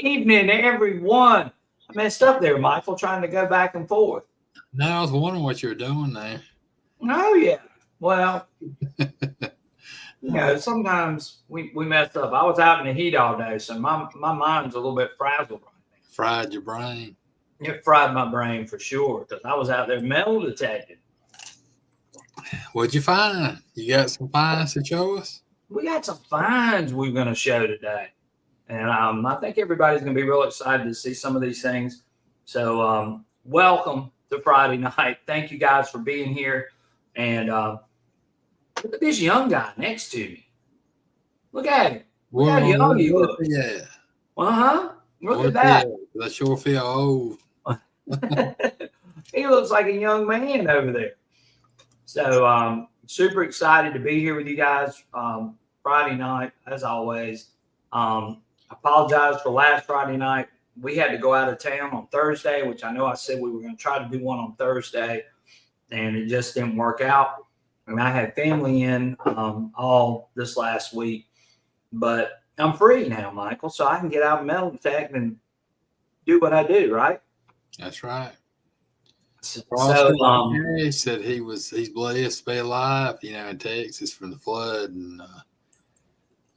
evening, everyone. I messed up there, Michael, trying to go back and forth. No, I was wondering what you were doing there. Oh, yeah. Well, sometimes we mess up. I was out in the heat all day, so my mind's a little bit frazzled right now. Fried your brain. It fried my brain for sure because I was out there metal detecting. What'd you find? You got some finds to show us? We got some finds we're going to show today. And I think everybody's going to be real excited to see some of these things. So welcome to Friday night. Thank you guys for being here. And look at this young guy next to me. Look at him. Look how young he looks. Yeah. Look at that. I sure feel old. He looks like a young man over there. So super excited to be here with you guys Friday night, as always. Apologize for last Friday night. We had to go out of town on Thursday, which I know I said we were going to try to do one on Thursday, and it just didn't work out. And I had family in all this last week, but I'm free now, Michael, so I can get out and metal detect and do what I do, right? That's right. So he said he's blessed to be alive, in Texas from the flood, and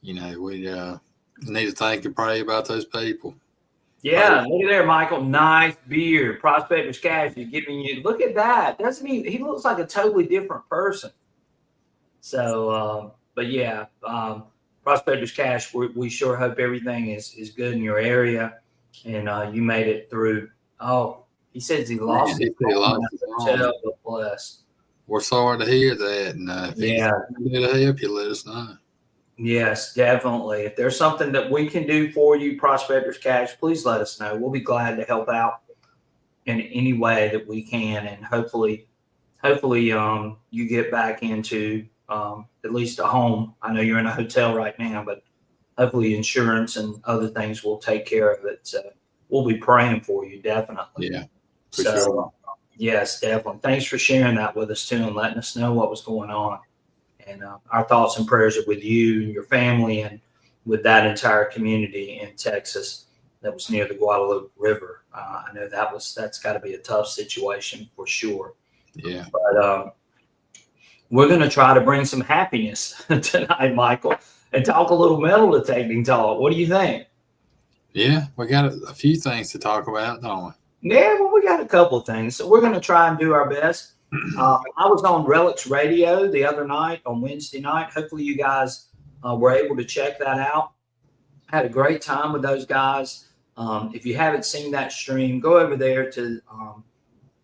we need to thank and pray about those people. Yeah, look at there, Michael. Nice beard. Prospector's Cash is giving you. Look at that. Doesn't he looks like a totally different person. So, but yeah, Prospector's Cash. We sure hope everything is good in your area, and you made it through. Oh, he says he lost his hotel, but bless. We're sorry to hear that, and if he's to help you, let us know. Yes, definitely. If there's something that we can do for you, Prospector's Cash, please let us know. We'll be glad to help out in any way that we can, and hopefully, you get back into at least a home. I know you're in a hotel right now, but hopefully insurance and other things will take care of it. So we'll be praying for you, definitely. Yeah. Sure. Yes, definitely. Thanks for sharing that with us too and letting us know what was going on. And our thoughts and prayers are with you and your family and with that entire community in Texas that was near the Guadalupe River. I know that's got to be a tough situation for sure. Yeah. But we're going to try to bring some happiness tonight, Michael, and talk a little metal detecting talk. What do you think? Yeah, we got a few things to talk about, don't we? Yeah, well, we got a couple of things. So we're going to try and do our best. I was on Relic's radio the other night on Wednesday night. Hopefully you guys were able to check that out. Had a great time with those guys. If you haven't seen that stream, go over there to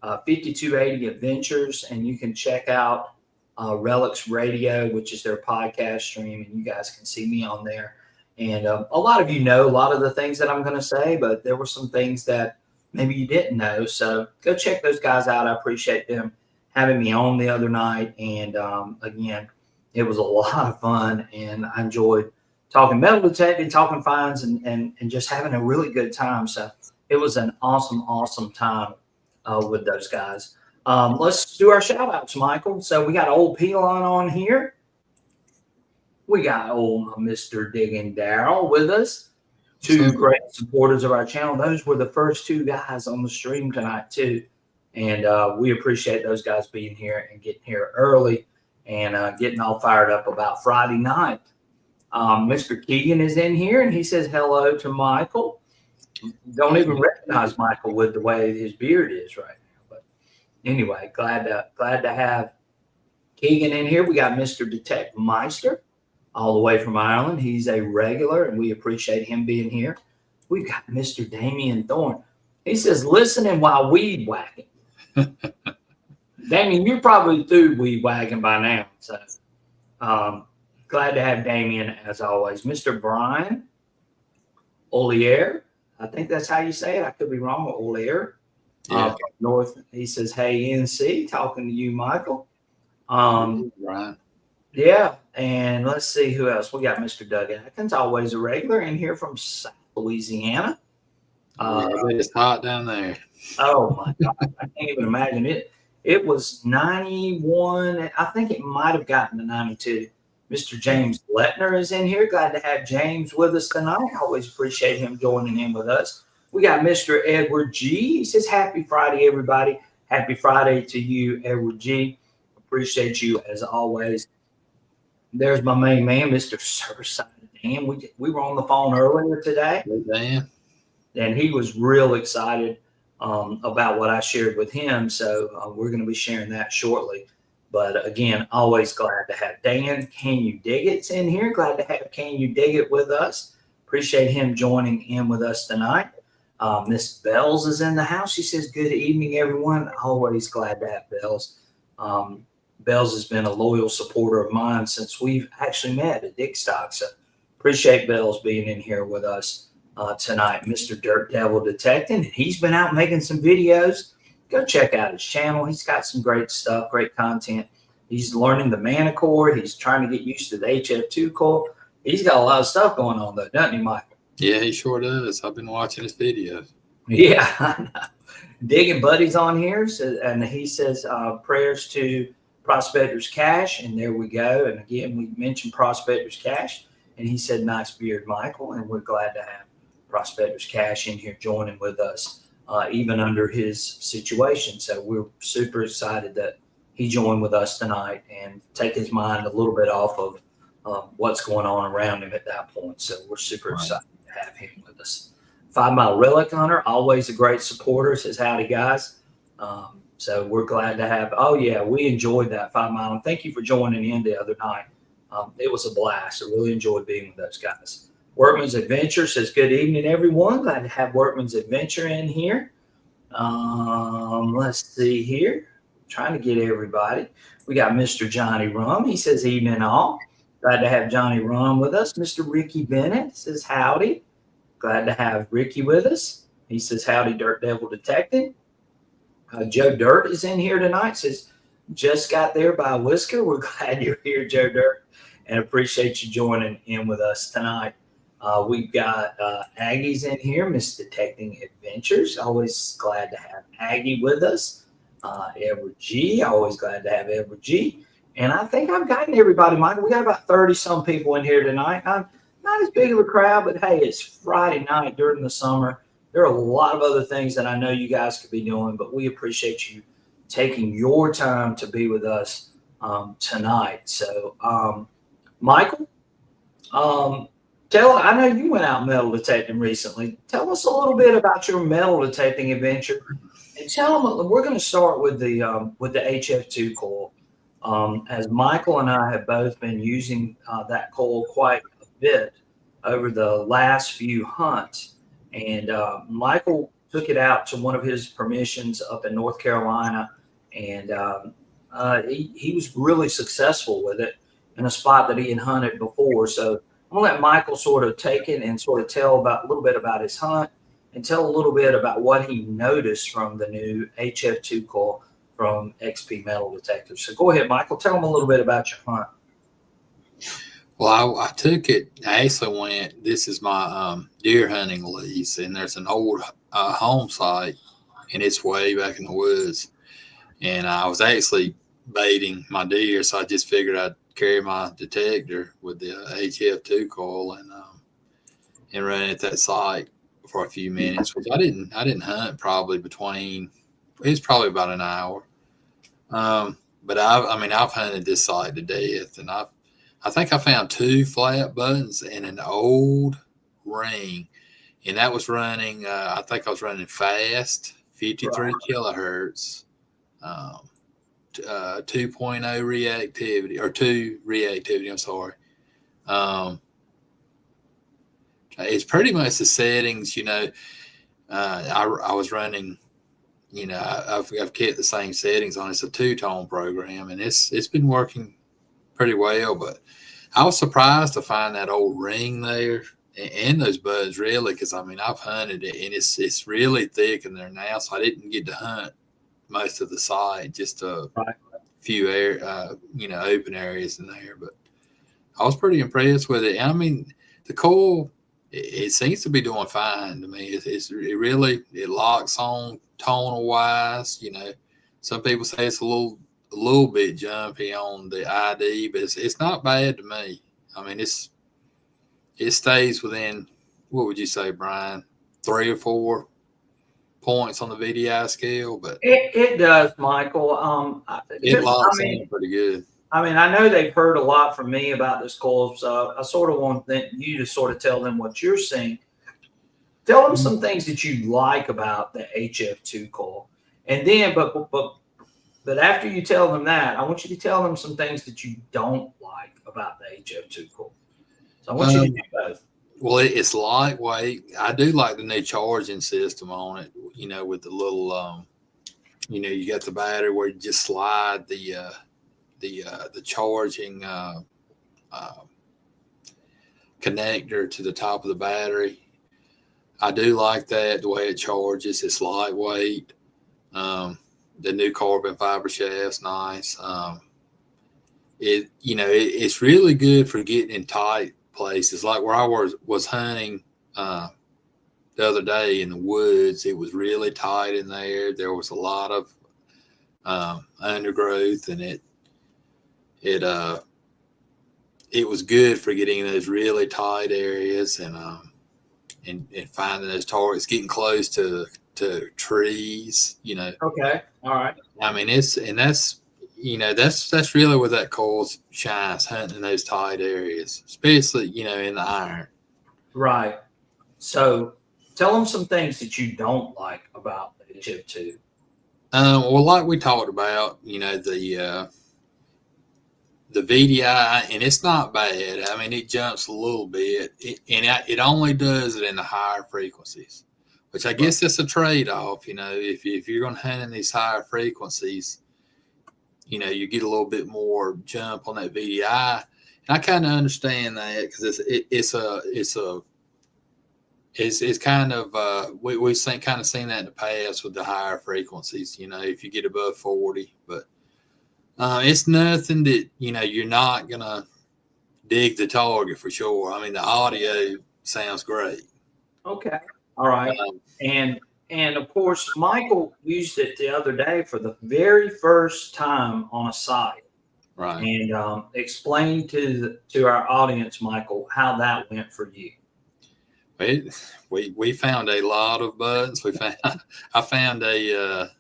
5280 Adventures and you can check out Relic's radio, which is their podcast stream, and you guys can see me on there. And a lot of you know a lot of the things that I'm going to say, but there were some things that maybe you didn't know. So go check those guys out. I appreciate them having me on the other night. And again, it was a lot of fun, and I enjoyed talking metal detecting, talking finds, and just having a really good time. So it was an awesome time with those guys. Let's do our shout outs, Michael. So we got old Pelon on here. We got old Mr. Digging Daryl with us. Two great supporters of our channel. Those were the first two guys on the stream tonight too. And we appreciate those guys being here and getting here early and getting all fired up about Friday night. Mr. Keegan is in here and he says hello to Michael. Don't even recognize Michael with the way his beard is right now. But anyway, glad to have Keegan in here. We got Mr. Detect Meister all the way from Ireland. He's a regular and we appreciate him being here. We've got Mr. Damian Thorne. He says, listening while weed whacking. Damien, you're probably through weed whacking by now. So glad to have Damien as always. Mr. Brian Olier, I think that's how you say it. I could be wrong with Olier. Yeah. North, he says, hey, NC, talking to you, Michael. Right. Yeah, and let's see who else. We got Mr. Doug Atkins, always a regular in here from South Louisiana. It's hot down there. Oh my God, I can't even imagine it. It was 91. I think it might have gotten to 92 Mr. James Letner is in here. Glad to have James with us tonight. I always appreciate him joining in with us. We got Mr. Edward G. He says, happy Friday, everybody. Happy Friday to you, Edward G. Appreciate you as always. There's my main man, Mr. Surfside Dan. We were on the phone earlier today. Dan. And he was real excited about what I shared with him. So we're going to be sharing that shortly. But again, always glad to have Dan. Can You Dig It's in here? Glad to have Can You Dig It with us. Appreciate him joining in with us tonight. Miss Bells is in the house. She says, good evening, everyone. Always glad to have Bells. Bells has been a loyal supporter of mine since we've actually met at Dick Stock. So appreciate Bells being in here with us tonight. Mr. Dirt Devil Detecting. He's been out making some videos. Go check out his channel. He's got some great stuff, great content. He's learning the mana core. He's trying to get used to the HF2 core. He's got a lot of stuff going on, though, doesn't he, Michael? Yeah, he sure does. I've been watching his videos. Yeah, I know. Digging Buddy's on here, and he says prayers to Prospector's Cash, and there we go. And again, we mentioned Prospector's Cash, and he said, nice beard, Michael, and we're glad to have Prospector's Cash in here joining with us, even under his situation. So we're super excited that he joined with us tonight and take his mind a little bit off of what's going on around him at that point. So we're super excited to have him with us. 5 Mile Relic Hunter, always a great supporter, says howdy, guys. So we're glad to have, oh yeah, we enjoyed that 5 Mile. And thank you for joining in the other night. It was a blast. I really enjoyed being with those guys. Workman's Adventure says, good evening, everyone. Glad to have Workman's Adventure in here. Let's see here. Trying to get everybody. We got Mr. Johnny Rum. He says, evening all. Glad to have Johnny Rum with us. Mr. Ricky Bennett says, howdy. Glad to have Ricky with us. He says, howdy, Dirt Devil Detecting. Joe Dirt is in here tonight. Says, just got there by Whisker. We're glad you're here, Joe Dirt, and appreciate you joining in with us tonight. We've got Aggie's in here, Miss Detecting Adventures. Always glad to have Aggie with us. Edward G. Always glad to have Edward G. And I think I've gotten everybody, Michael. We got about 30-some people in here tonight. Not as big of a crowd, but hey, it's Friday night during the summer. There are a lot of other things that I know you guys could be doing, but we appreciate you taking your time to be with us tonight. So, Michael, I know you went out metal detecting recently. Tell us a little bit about your metal detecting adventure, and tell them we're going to start with the HF2 coil. As Michael and I have both been using that coil quite a bit over the last few hunts, and Michael took it out to one of his permissions up in North Carolina, and he was really successful with it in a spot that he had hunted before. So I'm gonna let Michael sort of take it and sort of tell a little bit about his hunt and tell a little bit about what he noticed from the new HF2 coil from XP Metal Detector. So go ahead, Michael. Tell them a little bit about your hunt. Well, I took it. I actually went. This is my deer hunting lease, and there's an old home site, and it's way back in the woods. And I was actually baiting my deer, so I just figured I'd carry my detector with the HF2 coil and run it at that site for a few minutes. Which I didn't hunt probably it's probably about an hour. But I've hunted this site to death, and I think I found 2 flat buttons and an old ring, and that was running. I think I was running fast, 53 kilohertz, 2.0 reactivity or 2 reactivity. I'm sorry. It's pretty much the settings. I was running. I've kept the same settings on. It's a 2-tone program, and it's been working pretty well. But I was surprised to find that old ring there and those buds, really, because I've hunted it, and it's really thick in there now. So I didn't get to hunt most of the site, just a few open areas in there. But I was pretty impressed with it. And the coil, it seems to be doing fine to me. It locks on tonal wise. Some people say it's a little a little bit jumpy on the ID, but it's not bad to me. I mean, it stays within, what would you say, Brian? 3 or 4 points on the VDI scale, but It does, Michael. it locks in pretty good. I mean, I know they've heard a lot from me about this coil, so I sort of want you to sort of tell them what you're seeing. Tell them some things that you like about the HF2 coil, and then, but after you tell them that, I want you to tell them some things that you don't like about the HF2 coil. So I want you to do both. Well, it's lightweight. I do like the new charging system on it. With the little, you got the battery where you just slide the charging connector to the top of the battery. I do like that, the way it charges. It's lightweight. The new carbon fiber shaft's nice. It's really good for getting in tight places, like where I was hunting the other day in the woods. It was really tight in there. There was a lot of undergrowth, and it was good for getting in those really tight areas and finding those targets, getting close to trees. Okay, all right. I mean, that's really where that coil shines, hunting in those tight areas, especially in the iron. Right. So tell them some things that you don't like about the HF2. Well, like we talked about, the VDI, and it's not bad. I mean, it jumps a little bit, it only does it in the higher frequencies, which I guess that's a trade-off. If you're going to hunt in these higher frequencies, you get a little bit more jump on that VDI. And I kind of understand that, because it's kind of we've seen that in the past with the higher frequencies. If you get above 40, but it's nothing that you're not gonna dig the target for sure. I mean, the audio sounds great. Okay, all right, and of course, Michael used it the other day for the very first time on a site. Right. And explain to our audience, Michael, how that went for you. We found a lot of buttons. I found a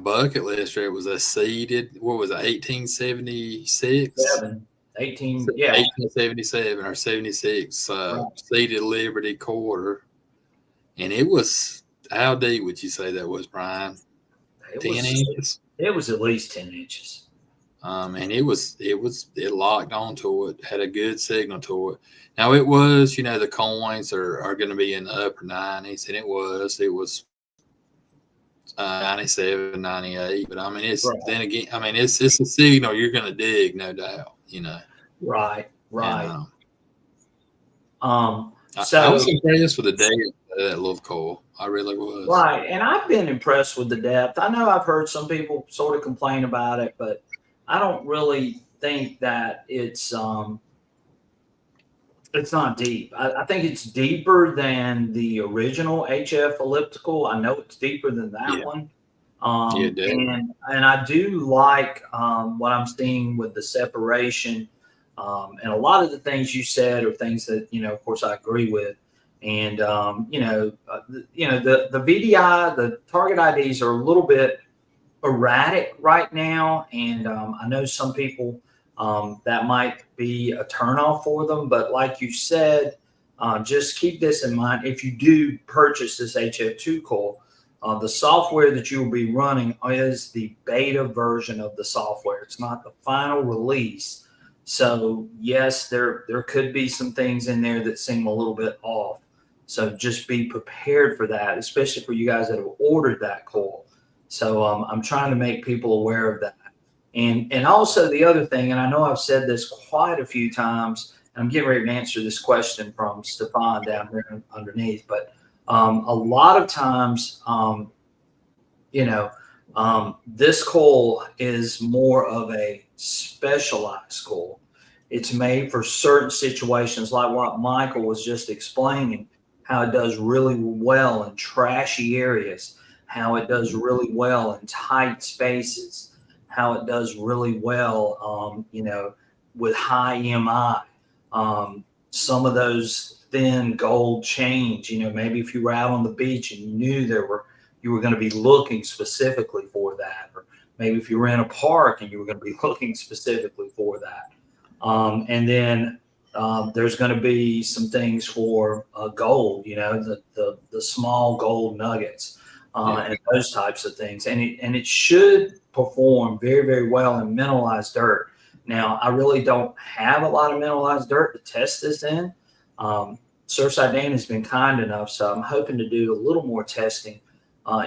bucket list where it was a seeded, what was it, 1876? 1877 or 76 right. Seeded Liberty quarter. And it was, how deep would you say that was, Brian? 10 inches? It was at least 10 inches. And it locked onto it, had a good signal to it. Now it was, the coins are going to be in the upper 90s, and it was 97, 98. But I mean, it's right. Then again, I mean, it's a signal you're going to dig, no doubt. Right. And, so I was impressed with the depth of that little coil. I really was. Right, and I've been impressed with the depth. I know I've heard some people sort of complain about it, but I don't really think that it's not deep. I think it's deeper than the original HF elliptical. I know it's deeper than that one. And I do like what I'm seeing with the separation. And a lot of the things you said are things that, of course, I agree with. And, the VDI, the target IDs are a little bit erratic right now. And I know some people that might be a turnoff for them. But like you said, just keep this in mind. If you do purchase this HF2 coil, the software that you will be running is the beta version of the software. It's not the final release. So yes, there could be some things in there that seem a little bit off. So just be prepared for that, especially for you guys that have ordered that coil. So I'm trying to make people aware of that. And also the other thing, and I know I've said this quite a few times, and I'm getting ready to answer this question from Stefan down here underneath, but a lot of times, this coil is more of a specialized coil. It's made for certain situations, like what Michael was just explaining, how it does really well in trashy areas. how it does really well in tight spaces, how it does really well, with high EMI. Some of those thin gold chains, maybe if you were out on the beach and you knew you were going to be looking specifically for that, or maybe if you were in a park and you were going to be looking specifically for that. And then there's going to be some things for gold, the small gold nuggets and those types of things. And it should perform very, very well in mineralized dirt. Now, I really don't have a lot of mineralized dirt to test this in. Surfside Dan has been kind enough, so I'm hoping to do a little more testing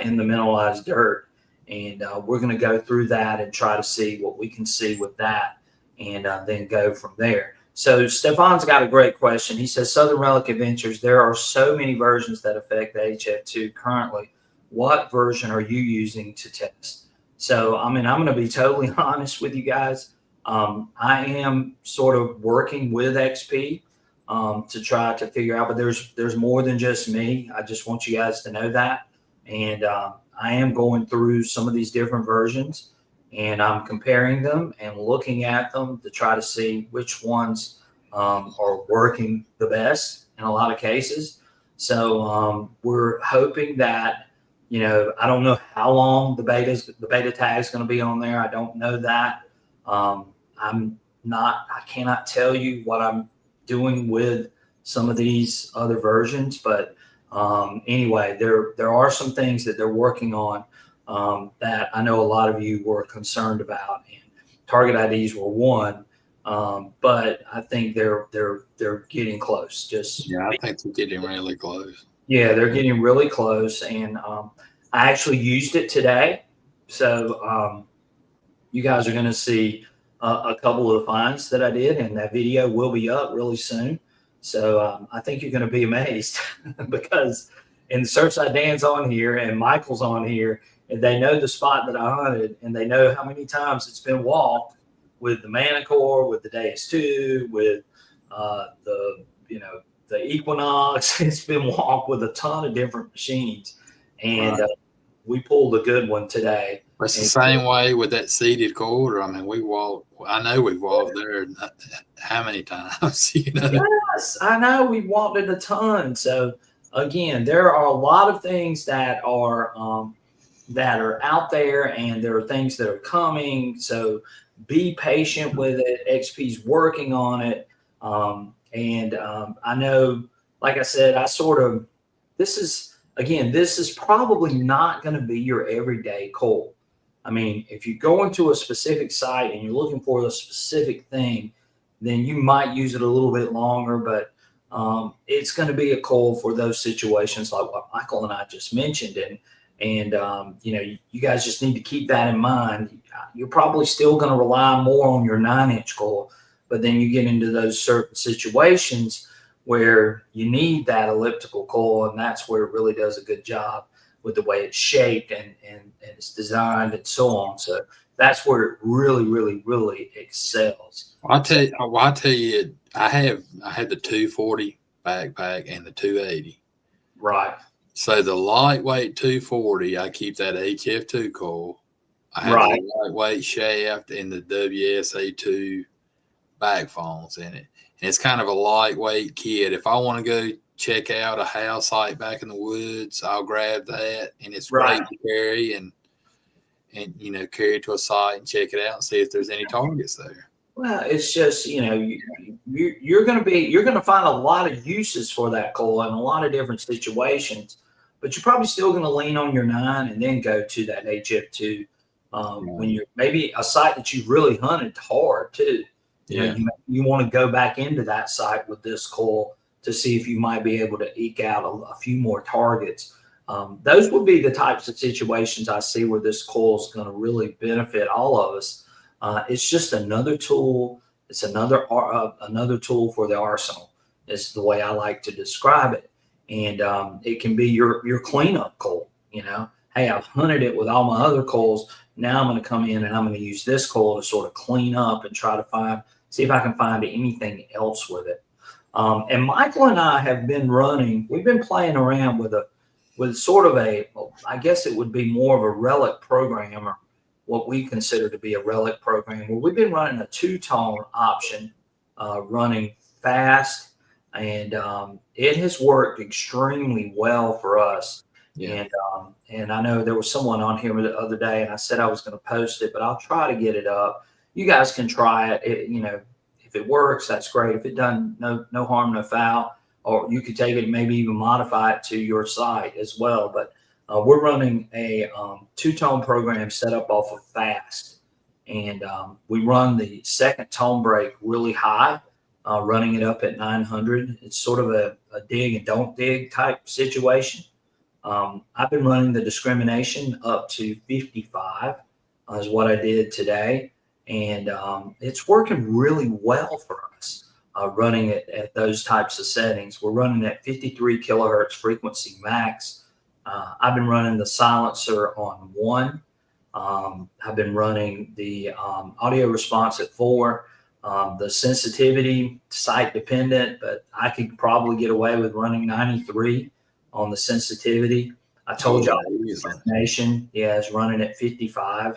in the mineralized dirt. And we're going to go through that and try to see what we can see with that, and then go from there. So Stefan's got a great question. He says, Southern Relic Adventures, there are so many versions that affect the HF2 currently. What version are you using to test? So, I'm going to be totally honest with you guys. I am sort of working with XP to try to figure out, but there's more than just me. I just want you guys to know that. And I am going through some of these different versions, and I'm comparing them and looking at them to try to see which ones are working the best in a lot of cases. So we're hoping that, I don't know how long the beta tag is going to be on there. I don't know that. I cannot tell you what I'm doing with some of these other versions, but anyway, there are some things that they're working on that I know a lot of you were concerned about, and target IDs were one, but I think they're getting close. I think they're getting really close. Yeah, they're getting really close, and I actually used it today, so you guys are going to see a couple of finds that I did, and that video will be up really soon. So I think you're going to be amazed because Surfside Dan's on here and Michael's on here, and they know the spot that I hunted, and they know how many times it's been walked with the Manicore, with the Deus 2, with the Equinox. It's been walked with a ton of different machines, and we pulled a good one today. It's the same way with that seeded quarter. I mean, I know we've walked there how many times, Yes, I know we walked it a ton. So again, there are a lot of things that are out there, and there are things that are coming. So be patient with it. XP's working on it. And I know, like I said, this is probably not going to be your everyday coil. I mean, if you go into a specific site and you're looking for a specific thing, then you might use it a little bit longer, but it's going to be a coil for those situations like what Michael and I just mentioned. And you guys just need to keep that in mind. You're probably still going to rely more on your 9-inch coil, but then you get into those certain situations where you need that elliptical coil, and that's where it really does a good job with the way it's shaped and it's designed and so on. So that's where it really, really, really excels. I'll tell you, I had the 240 backpack and the 280. Right. So the lightweight 240, I keep that HF2 coil. I have a lightweight shaft and the WSA2 back phones in it. And it's kind of a lightweight kit. If I want to go check out a house site back in the woods, I'll grab that, and it's great to carry and carry it to a site and check it out and see if there's any targets there. Well, it's just, you're going to find a lot of uses for that coil in a lot of different situations, but you're probably still going to lean on your 9 and then go to that HF2 when you're maybe a site that you've really hunted hard too. You want to go back into that site with this coil to see if you might be able to eke out a few more targets. Those would be the types of situations I see where this coil is going to really benefit all of us. It's just another tool. It's another tool for the arsenal, is the way I like to describe it. And it can be your cleanup coil. Hey, I've hunted it with all my other coils. Now I'm going to come in and I'm going to use this coil to sort of clean up and try to see if I can find anything else with it. And Michael and I have been we've been playing around with with sort of I guess it would be more of a Relic program, or what we consider to be a Relic program, where we've been running a two-tone option, running fast, and it has worked extremely well for us. Yeah. And I know there was someone on here the other day, and I said I was going to post it, but I'll try to get it up. You guys can try it. If it works, that's great. If it doesn't, no harm, no foul. Or you could take it and maybe even modify it to your site as well. But we're running a two-tone program set up off of fast, and we run the second tone break really high, running it up at 900. It's sort of a dig and don't dig type situation. I've been running the discrimination up to 55 is what I did today, and it's working really well for us, running it at those types of settings. We're running at 53 kilohertz frequency max. I've been running the silencer on 1. I've been running the audio response at 4. The sensitivity, site dependent, but I could probably get away with running 93 on the sensitivity. I told y'all nation, is running at 55.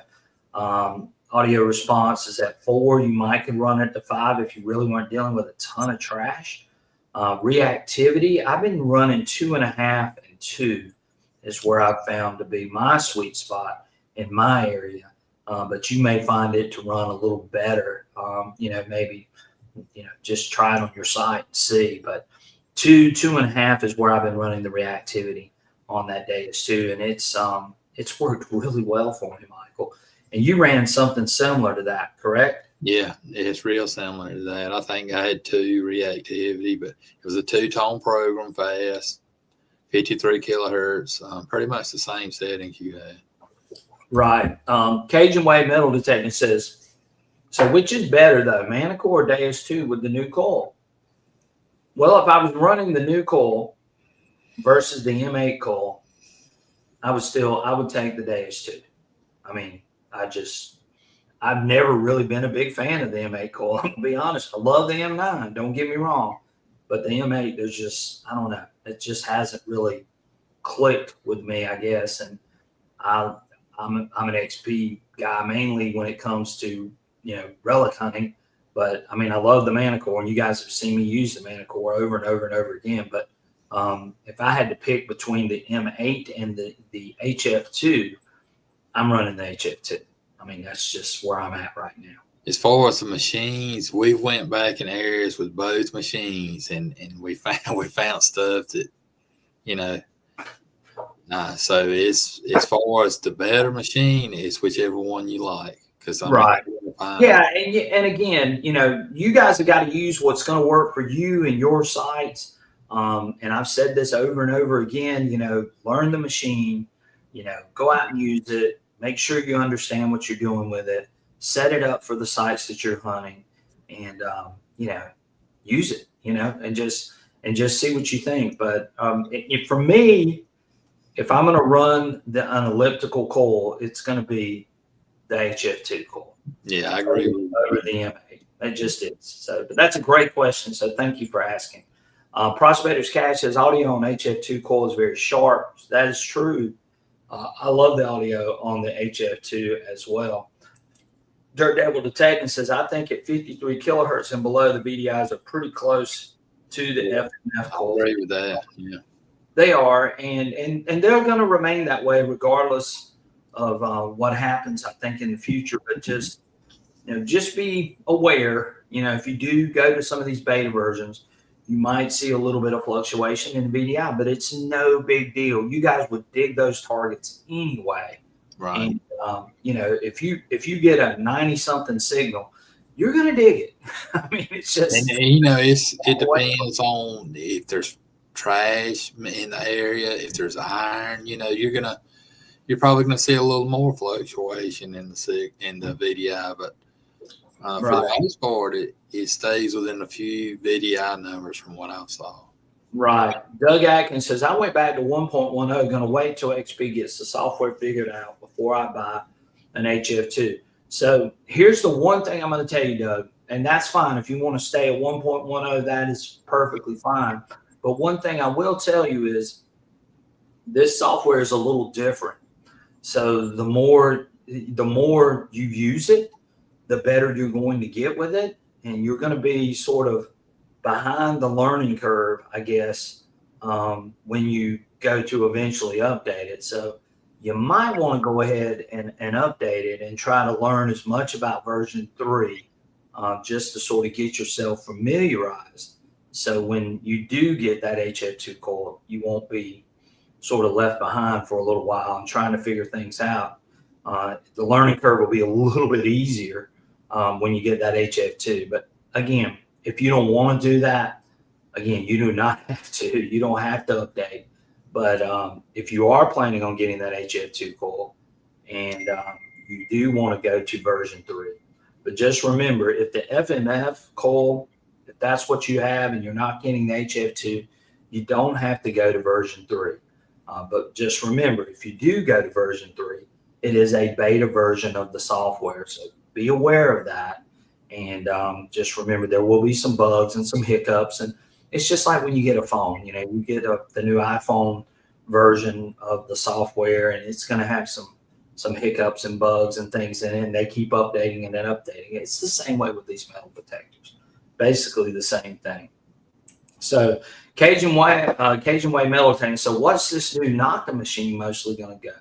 Audio response is at 4. You might could run it to 5 if you really weren't dealing with a ton of trash. Reactivity, I've been running 2.5 and 2 is where I've found to be my sweet spot in my area. But you may find it to run a little better. Maybe just try it on your site and see. But 2.5 is where I've been running the reactivity on that Deus too, and it's worked really well for me, Michael. And you ran something similar to that, correct? Yeah, it's real similar to that. I think I had 2 reactivity, but it was a 2-tone program, fast, 53 kilohertz, pretty much the same settings you had. Right. Cajun Wave Metal Detecting says, so which is better though, Manicore or Deus 2 with the new coil? Well, if I was running the new coil versus the M8 coil, I would take the Deus 2. I mean, I've never really been a big fan of the M8 coil. I'm gonna be honest. I love the M9. Don't get me wrong, but the M8, I don't know. It just hasn't really clicked with me, I guess. And I'm an XP guy mainly when it comes to relic hunting. But I mean, I love the Manicore, and you guys have seen me use the Manicore over and over and over again. But if I had to pick between the M8 and the HF2, I'm running the HF2. I mean, that's just where I'm at right now. As far as the machines, we went back in areas with both machines, and we found stuff that, so it's as far as the better machine, it's whichever one you like. Right. Yeah, and again, you guys have got to use what's going to work for you and your sites. And I've said this over and over again. Learn the machine. Go out and use it. Make sure you understand what you're doing with it. Set it up for the sites that you're hunting, and use it. And just see what you think. But for me, if I'm going to run an elliptical coil, it's going to be the HF2 coil. Yeah, I agree. Over the M8. It just is. So, but that's a great question. So thank you for asking. Prospector's Cash says audio on HF2 coil is very sharp. That is true. I love the audio on the HF2 as well. Dirt Devil Detecting says, I think at 53 kilohertz and below, the VDIs are pretty close to the FMF coil. I agree with that. Yeah, they are, and they're going to remain that way regardless of what happens, I think, in the future. But just be aware. If you do go to some of these beta versions, you might see a little bit of fluctuation in the VDI, but it's no big deal. You guys would dig those targets anyway. Right. And, if you get a 90-something signal, you're going to dig it. I mean, it's just. And, it depends on if there's trash in the area, if there's iron, you're probably going to see a little more fluctuation in the VDI, but for the most part, it stays within a few VDI numbers from what I saw. Right. Doug Atkins says, I went back to 1.10, going to wait till XP gets the software figured out before I buy an HF2. So here's the one thing I'm going to tell you, Doug, and that's fine. If you want to stay at 1.10, that is perfectly fine. But one thing I will tell you is This software is a little different. So the more you use it, the better you're going to get with it, and you're going to be sort of behind the learning curve, I guess, when you go to eventually update it. So you might want to go ahead and update it and try to learn as much about version 3, just to sort of get yourself familiarized. So when you do get that HF2 coil, you won't be sort of left behind for a little while and trying to figure things out. The learning curve will be a little bit easier when you get that HF2. But again, if you don't want to do that, again, you do not have to. You don't have to update. But if you are planning on getting that HF2 coil and you do want to go to version 3, but just remember, if the FMF coil, if that's what you have and you're not getting the HF2, you don't have to go to version 3. But just remember, if you do go to version 3, it is a beta version of the software. So be aware of that. And just remember, there will be some bugs and some hiccups. And it's just like when you get a phone, you get the new iPhone version of the software, and it's going to have some hiccups and bugs and things in it, and they keep updating and then updating it. It's the same way with these metal detectors, basically the same thing. So Cajun Way metal detecting. So what's this new Nokta machine mostly going to go?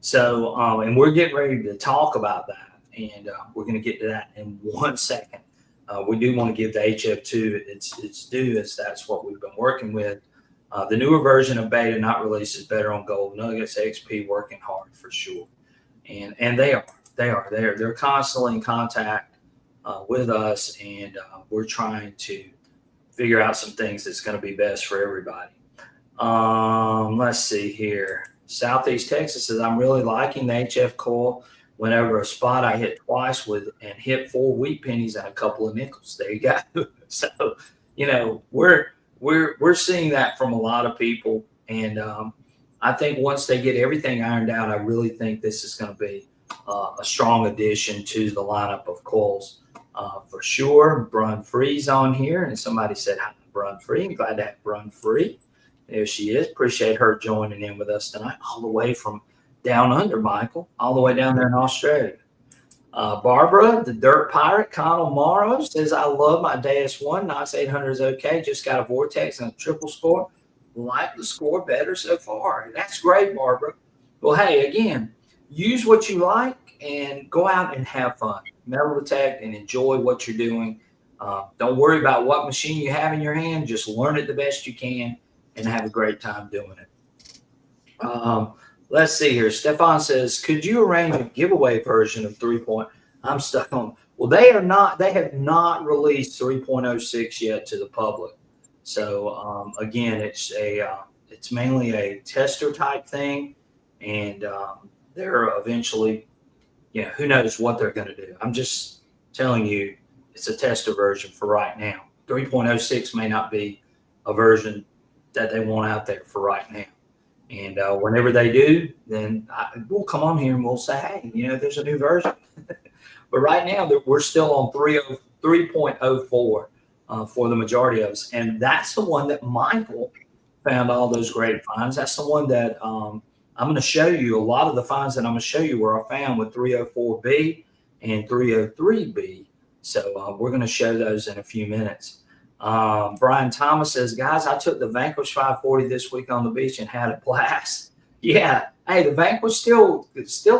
So and we're getting ready to talk about that, and we're going to get to that in 1 second. We do want to give the HF2 its due, as that's what we've been working with. The newer version of beta not released is better on Gold Nuggets. XP working hard for sure, and they're constantly in contact with us, and we're trying to figure out some things that's going to be best for everybody. Let's see here. Southeast Texas says, I'm really liking the HF coil. Whenever a spot I hit twice with and hit 4 wheat pennies and a couple of nickels. There you go. So, we're seeing that from a lot of people. And I think once they get everything ironed out, I really think this is going to be a strong addition to the lineup of coils. For sure. Brun Free's on here, and somebody said, hi, Brun Free. I'm glad to have Brun Free. There she is. Appreciate her joining in with us tonight, all the way from down under, Michael, all the way down there in Australia. Barbara, the Dirt Pirate, Connell Morrow says, I love my Deus 1. Nice 800 is okay. Just got a Vortex and a triple score. Like the score better so far. That's great, Barbara. Well, hey, again, use what you like and go out and have fun. Metal detect and enjoy what you're doing. Don't worry about what machine you have in your hand. Just learn it the best you can and have a great time doing it. Let's see here. Stefan says, could you arrange a giveaway version of 3. I'm stuck on. Well, they have not released 3.06 yet to the public. So again, it's mainly a tester type thing, and they're eventually, who knows what they're going to do. I'm just telling you, it's a tester version for right now. 3.06 may not be a version that they want out there for right now. And whenever they do, then we'll come on here and we'll say, hey, there's a new version. But right now, we're still on 3.04 for the majority of us. And that's the one that Michael found all those great finds. That's the one that I'm going to show you. A lot of the finds that I'm going to show you were I found with 304B and 303B. So we're going to show those in a few minutes. Brian Thomas says, guys, I took the Vanquish 540 this week on the beach and had a blast. Yeah. Hey, the Vanquish still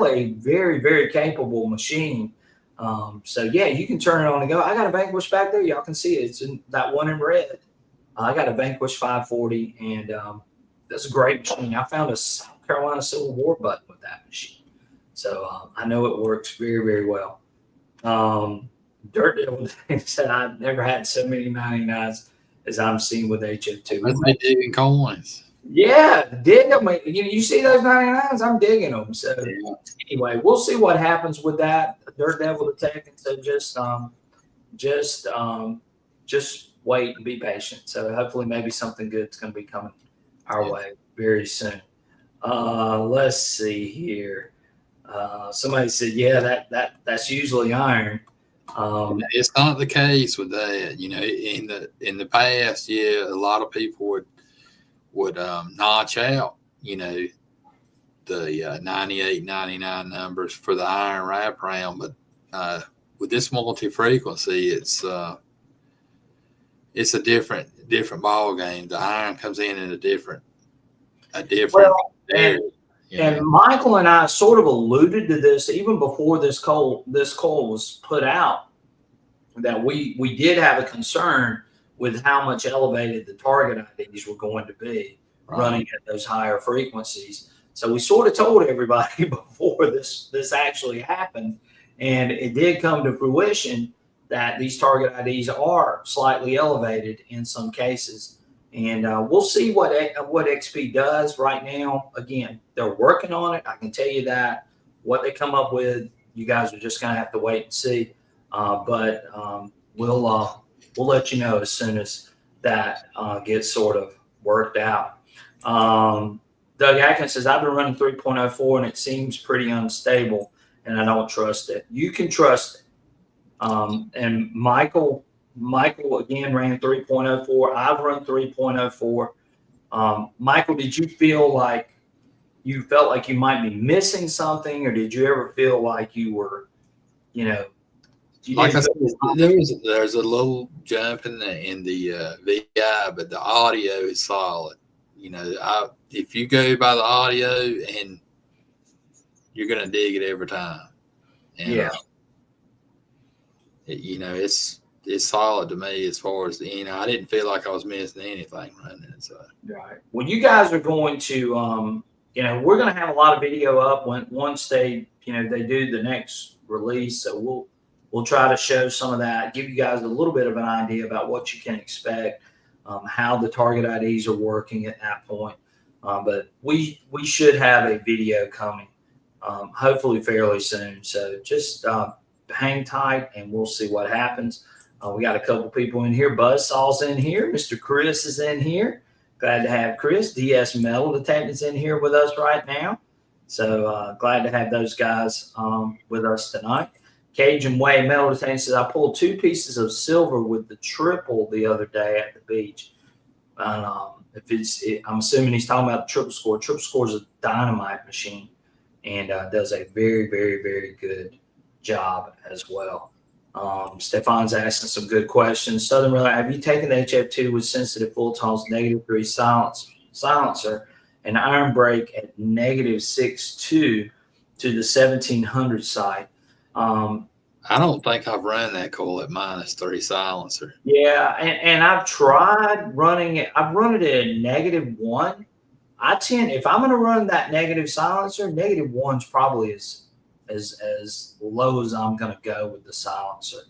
a very, very capable machine. So yeah, you can turn it on and go. I got a Vanquish back there. Y'all can see it. It's in that one in red. I got a Vanquish 540, and that's a great machine. I found a South Carolina Civil War button with that machine. So I know it works very, very well. Dirt Devil said, I've never had so many 99s as I'm seeing with HF2. That's like digging coins. Yeah, dig them. You see those 99s? I'm digging them. So anyway, we'll see what happens with that. Dirt Devil Detecting. So just wait and be patient. So hopefully maybe something good's going to be coming our way very soon. Let's see here. Somebody said, yeah, that's usually iron. It's not the case with that. In the past, yeah, a lot of people would notch out the 98, 99 numbers for the iron wraparound, but with this multi-frequency, it's a different ball game. The iron comes in a different Well, area. And Michael and I sort of alluded to this even before this coil was put out, that we did have a concern with how much elevated the target IDs were going to be running at those higher frequencies. So we sort of told everybody before this actually happened, and it did come to fruition that these target IDs are slightly elevated in some cases. And we'll see what XP does right now. Again, they're working on it. I can tell you that. What they come up with, you guys are just going to have to wait and see. But we'll let you know as soon as that gets sort of worked out. Doug Atkins says, I've been running 3.04 and it seems pretty unstable and I don't trust it. You can trust it. And Michael again ran 3.04. I've run 3.04. Michael, did you feel like you felt like you might be missing something, or did you ever feel like you were, like I said, there's a little jump in the VI, but the audio is solid. If you go by the audio, and you're gonna dig it every time. And, yeah. It's solid to me as far as I didn't feel like I was missing anything running it. So right. Well, you guys are going to, we're going to have a lot of video up once they do the next release. So we'll try to show some of that, give you guys a little bit of an idea about what you can expect, how the target IDs are working at that point. But we should have a video coming, hopefully fairly soon. So just hang tight and we'll see what happens. We got a couple people in here. Buzzsaw's in here. Mr. Chris is in here. Glad to have Chris. DS Metal Detecting is in here with us right now. So glad to have those guys with us tonight. Cajun Way Metal Detecting says, I pulled 2 pieces of silver with the triple the other day at the beach. And I'm assuming he's talking about the triple score. Triple score is a dynamite machine and does a very, very, very good job as well. Stefan's asking some good questions. Southern Relic, have you taken the HF2 with sensitive full tones -3 silencer and iron brake at -6.2 to the 1700 site? I don't think I've run that coil at -3 silencer. Yeah, and I've tried running it. I've run it at -1. If I'm going to run that negative silencer, -1's probably as low as I'm going to go with the silencer.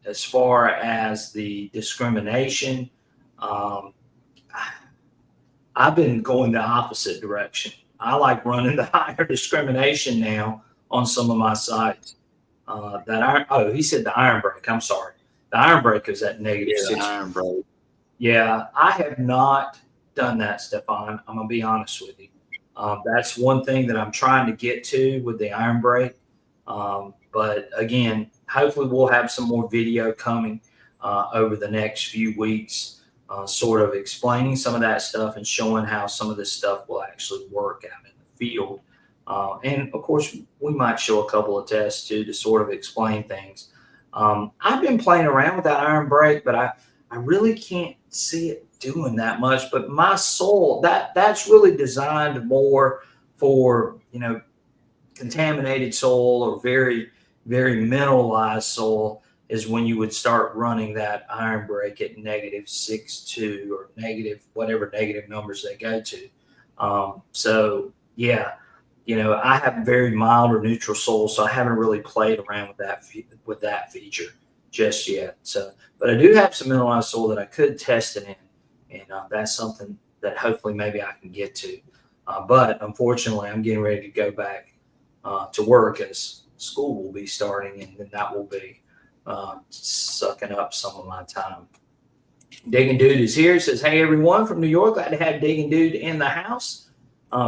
As far as the discrimination, I've been going the opposite direction. I like running the higher discrimination now on some of my sites. He said the iron brake. I'm sorry. The iron brake is at -6. Iron brake. Yeah, I have not done that, Stefan. I'm going to be honest with you. That's one thing that I'm trying to get to with the iron brake. But again, hopefully we'll have some more video coming over the next few weeks, sort of explaining some of that stuff and showing how some of this stuff will actually work out in the field. And of course, we might show a couple of tests too to sort of explain things. I've been playing around with that iron brake, but I really can't see it doing that much. But my soul, that's really designed more for contaminated soil or very, very mineralized soil, is when you would start running that iron brake at -6.2 or whatever negative numbers they go to. So yeah, I have very mild or neutral soil, so I haven't really played around with that feature just yet. So, but I do have some mineralized soil that I could test it in, and that's something that hopefully maybe I can get to. But unfortunately, I'm getting ready to go back to work as school will be starting, and then that will be sucking up some of my time. Digging Dude is here. Says, hey, everyone from New York. Glad to have Digging Dude in the house.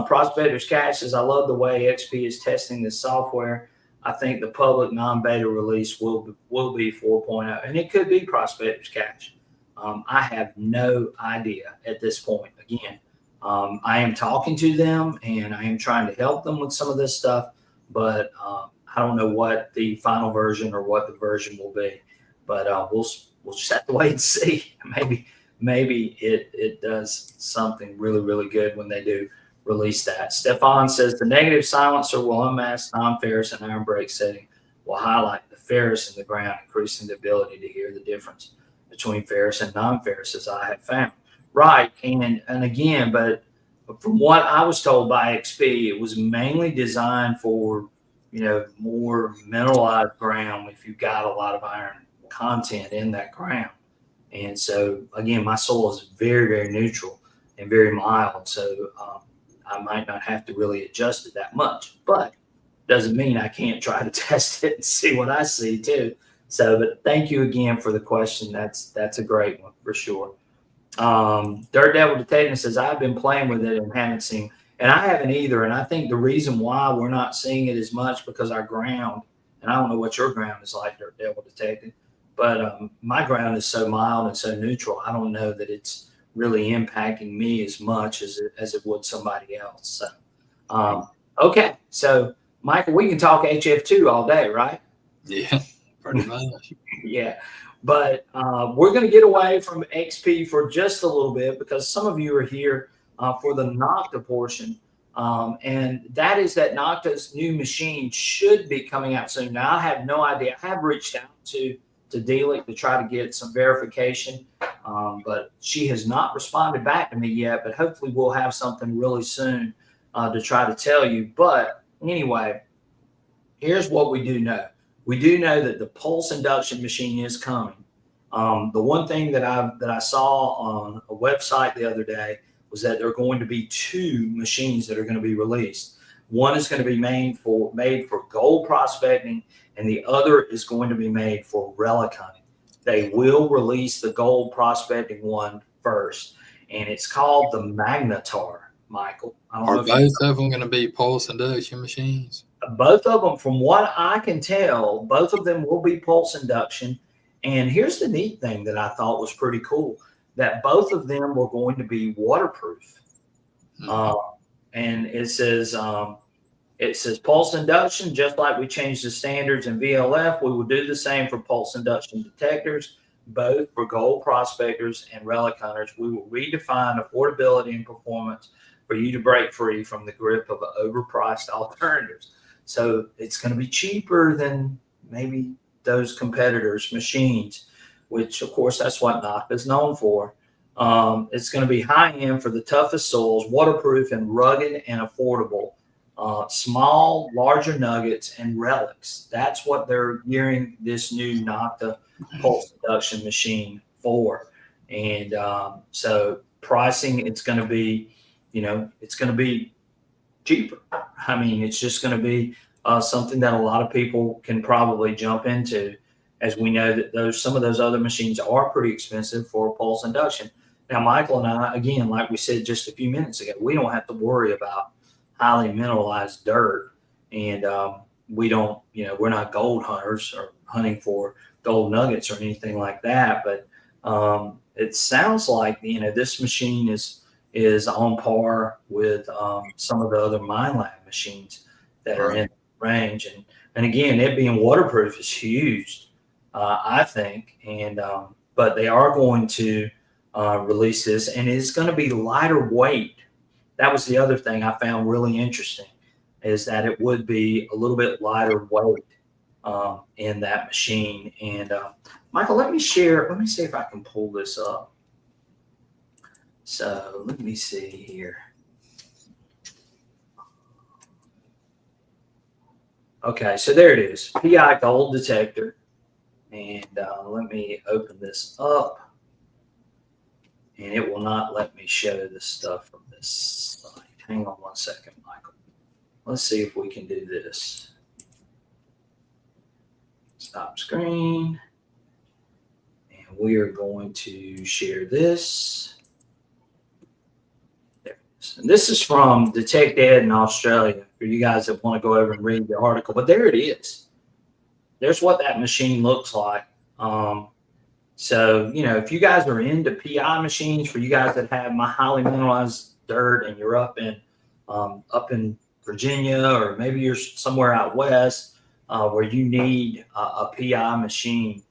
Prospector's Cash says, I love the way XP is testing this software. I think the public non-beta release will be 4.0, and it could be Prospector's Cash. I have no idea at this point. Again, I am talking to them and I am trying to help them with some of this stuff, but I don't know what the final version or what the version will be. But we'll just have to wait and see. Maybe it does something really, really good when they do release that. Stefan says the negative silencer will unmask non-ferrous and iron brake setting will highlight the ferrous in the ground, increasing the ability to hear the difference between ferrous and non-ferrous, as I have found. Right, and again, but from what I was told by XP, it was mainly designed for more mineralized ground if you've got a lot of iron content in that ground. And so again, my soil is very, very neutral and very mild, so I might not have to really adjust it that much, but doesn't mean I can't try to test it and see what I see too. So, but thank you again for the question. That's a great one for sure. Dirt Devil Detecting says I've been playing with it and haven't seen, and I haven't either. And I think the reason why we're not seeing it as much because our ground, and I don't know what your ground is like, Dirt Devil Detecting, but my ground is so mild and so neutral. I don't know that it's really impacting me as much as it would somebody else. So, okay, so Michael, we can talk HF2 all day, right? Yeah, pretty much. Yeah, but we're going to get away from XP for just a little bit because some of you are here for the Nokta portion, and that is that Nokta's new machine should be coming out soon. Now, I have no idea. I have reached out to Delic to try to get some verification, but she has not responded back to me yet. But hopefully, we'll have something really soon to try to tell you. But anyway, here's what we do know. We do know that the pulse induction machine is coming. The one thing that I saw on a website the other day was that there are going to be two machines that are going to be released. One is going to be made for gold prospecting, and the other is going to be made for relic hunting. They will release the gold prospecting one first, and it's called the Magnetar, Michael. Are both of them going to be pulse induction machines? Both of them, from what I can tell, both of them will be pulse induction. And here's the neat thing that I thought was pretty cool, that both of them were going to be waterproof. And it says pulse induction, just like we changed the standards in VLF, we will do the same for pulse induction detectors, both for gold prospectors and relic hunters. We will redefine affordability and performance for you to break free from the grip of overpriced alternatives. So it's going to be cheaper than maybe those competitors' machines, which of course that's what Nokta is known for. It's going to be high end for the toughest soils, waterproof and rugged and affordable. Small, larger nuggets and relics. That's what they're gearing this new Nokta pulse induction machine for. And so pricing, it's going to be, it's going to be cheaper. I mean, it's just going to be something that a lot of people can probably jump into, as we know that some of those other machines are pretty expensive for pulse induction. Now, Michael and I, again, like we said just a few minutes ago, we don't have to worry about highly mineralized dirt, and we don't, we're not gold hunters or hunting for gold nuggets or anything like that. But it sounds like this machine is on par with some of the other mine lab machines that are in range. And again, it being waterproof is huge, I think. And but they are going to release this, and it's going to be lighter weight. That was the other thing I found really interesting, is that it would be a little bit lighter weight in that machine. And Michael, let me see if I can pull this up. So let me see here. Okay, so there it is, PI gold detector. And let me open this up. And it will not let me show the stuff from this site. Hang on one second, Michael. Let's see if we can do this. Stop screen. And we are going to share this. There it is. And this is from Detect Ed in Australia, for you guys that want to go over and read the article. But there it is. There's what that machine looks like. So, if you guys are into PI machines, for you guys that have my highly mineralized dirt and you're up in Virginia, or maybe you're somewhere out west where you need a PI machine,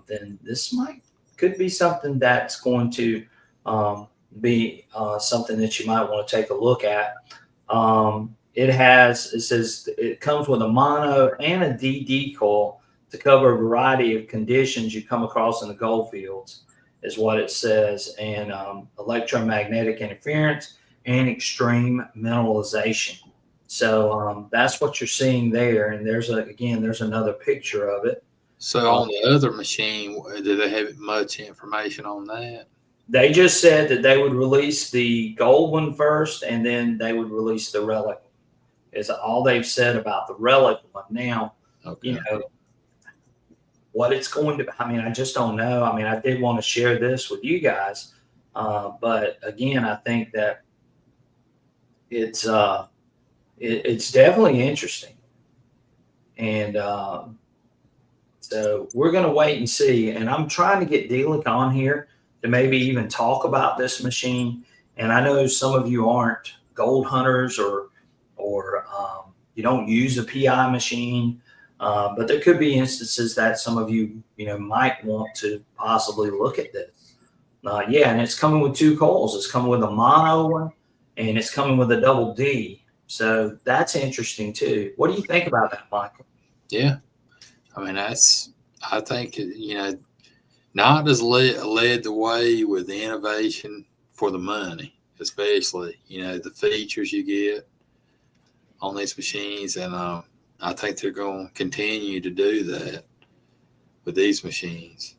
then this could be something that's going to be something that you might want to take a look at. It says it comes with a mono and a DD coil to cover a variety of conditions you come across in the gold fields, is what it says, and electromagnetic interference and extreme mineralization. So that's what you're seeing there. And there's another picture of it. So on the other machine, do they have much information on that? They just said that they would release the gold one first, and then they would release the Relic. Is all they've said about the Relic one. Now, Okay. What it's going to be, I just don't know. I did want to share this with you guys, but again, I think that it's definitely interesting, and so we're going to wait and see. And I'm trying to get Delic on here to maybe even talk about this machine. And I know some of you aren't gold hunters, or you don't use a PI machine, but there could be instances that some of you might want to possibly look at this. And it's coming with two coils. It's coming with a mono one, and it's coming with a double D. So that's interesting too. What do you think about that, Michael? Yeah, I think not as led the way with the innovation for the money, especially the features you get on these machines, and I think they're going to continue to do that with these machines.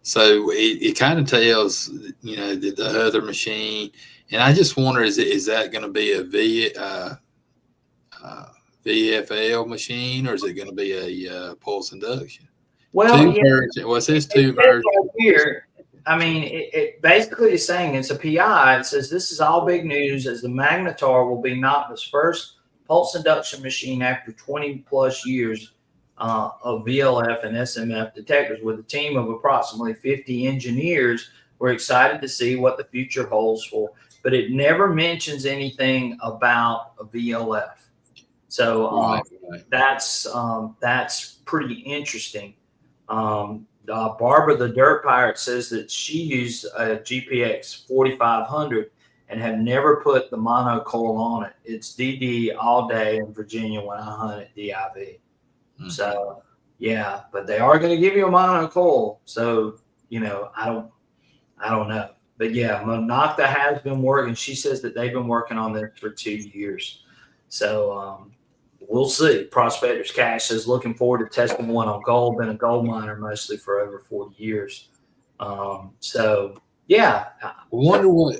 So it kind of tells the other machine, and I just wonder, is that going to be a VFL machine, or is it going to be a pulse induction? Well, what's this two versions right here? It basically is saying it's a PI. It says this is all big news, as the Magnetar will be Nokta's first pulse induction machine after 20 plus years of VLF and SMF detectors. With a team of approximately 50 engineers, we're excited to see what the future holds for. But it never mentions anything about a VLF. So right. that's pretty interesting. Barbara the Dirt Pirate says that she used a GPX 4500 and have never put the mono coil on it. It's DD all day in Virginia when I hunt at DIV. Mm-hmm. So yeah, but they are going to give you a mono coil. So I don't know, but yeah, Nokta has been working. She says that they've been working on this for 2 years. So we'll see. Prospectors Cash says, looking forward to testing one on gold. Been a gold miner mostly for over 40 years. So yeah. Wonder what,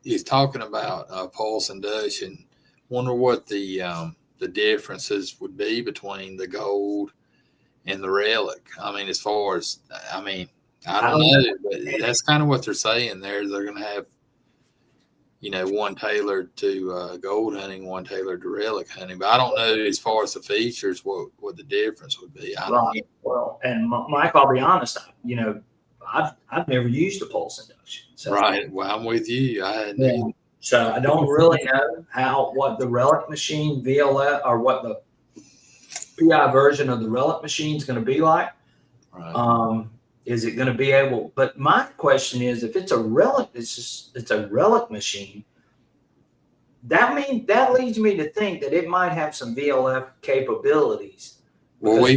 he's talking about pulse induction. Wonder what the differences would be between the gold and the Relic. As far as, I don't know, but that's kind of what they're saying there. They're going to have, one tailored to gold hunting, one tailored to Relic hunting. But I don't know as far as the features what the difference would be. Right. Well, and Mike, I'll be honest. I've never used a pulse induction. So. Right. Well, I'm with you. So I don't really know what the Relic machine VLF, or what the PI version of the Relic machine is going to be like. Right. Is it going to be able? But my question is, if it's a Relic, it's a Relic machine. That leads me to think that it might have some VLF capabilities. Well,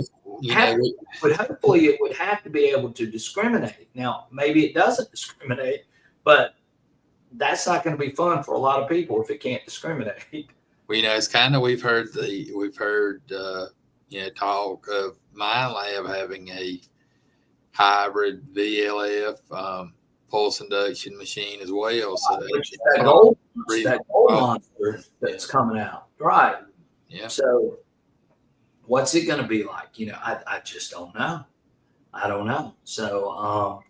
but hopefully it would have to be able to discriminate. Now, maybe it doesn't discriminate, but that's not going to be fun for a lot of people if it can't discriminate. Well, it's kind of, we've heard talk of Mine Lab having a hybrid VLF pulse induction machine as well. So that gold monster that's coming out, right? Yeah. So what's it going to be like? I just don't know. I don't know. So,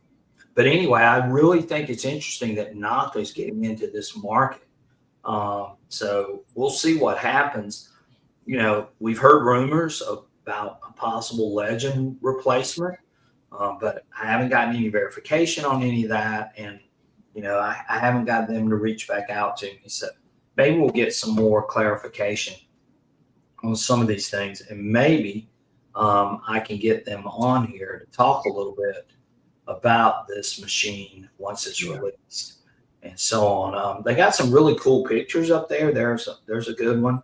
but anyway, I really think it's interesting that Nokta is getting into this market. So we'll see what happens. We've heard rumors about a possible Legend replacement, but I haven't gotten any verification on any of that. And I haven't got them to reach back out to me. So maybe we'll get some more clarification on some of these things, and maybe I can get them on here to talk a little bit about this machine once it's released and so on. They got some really cool pictures up there. There's a good one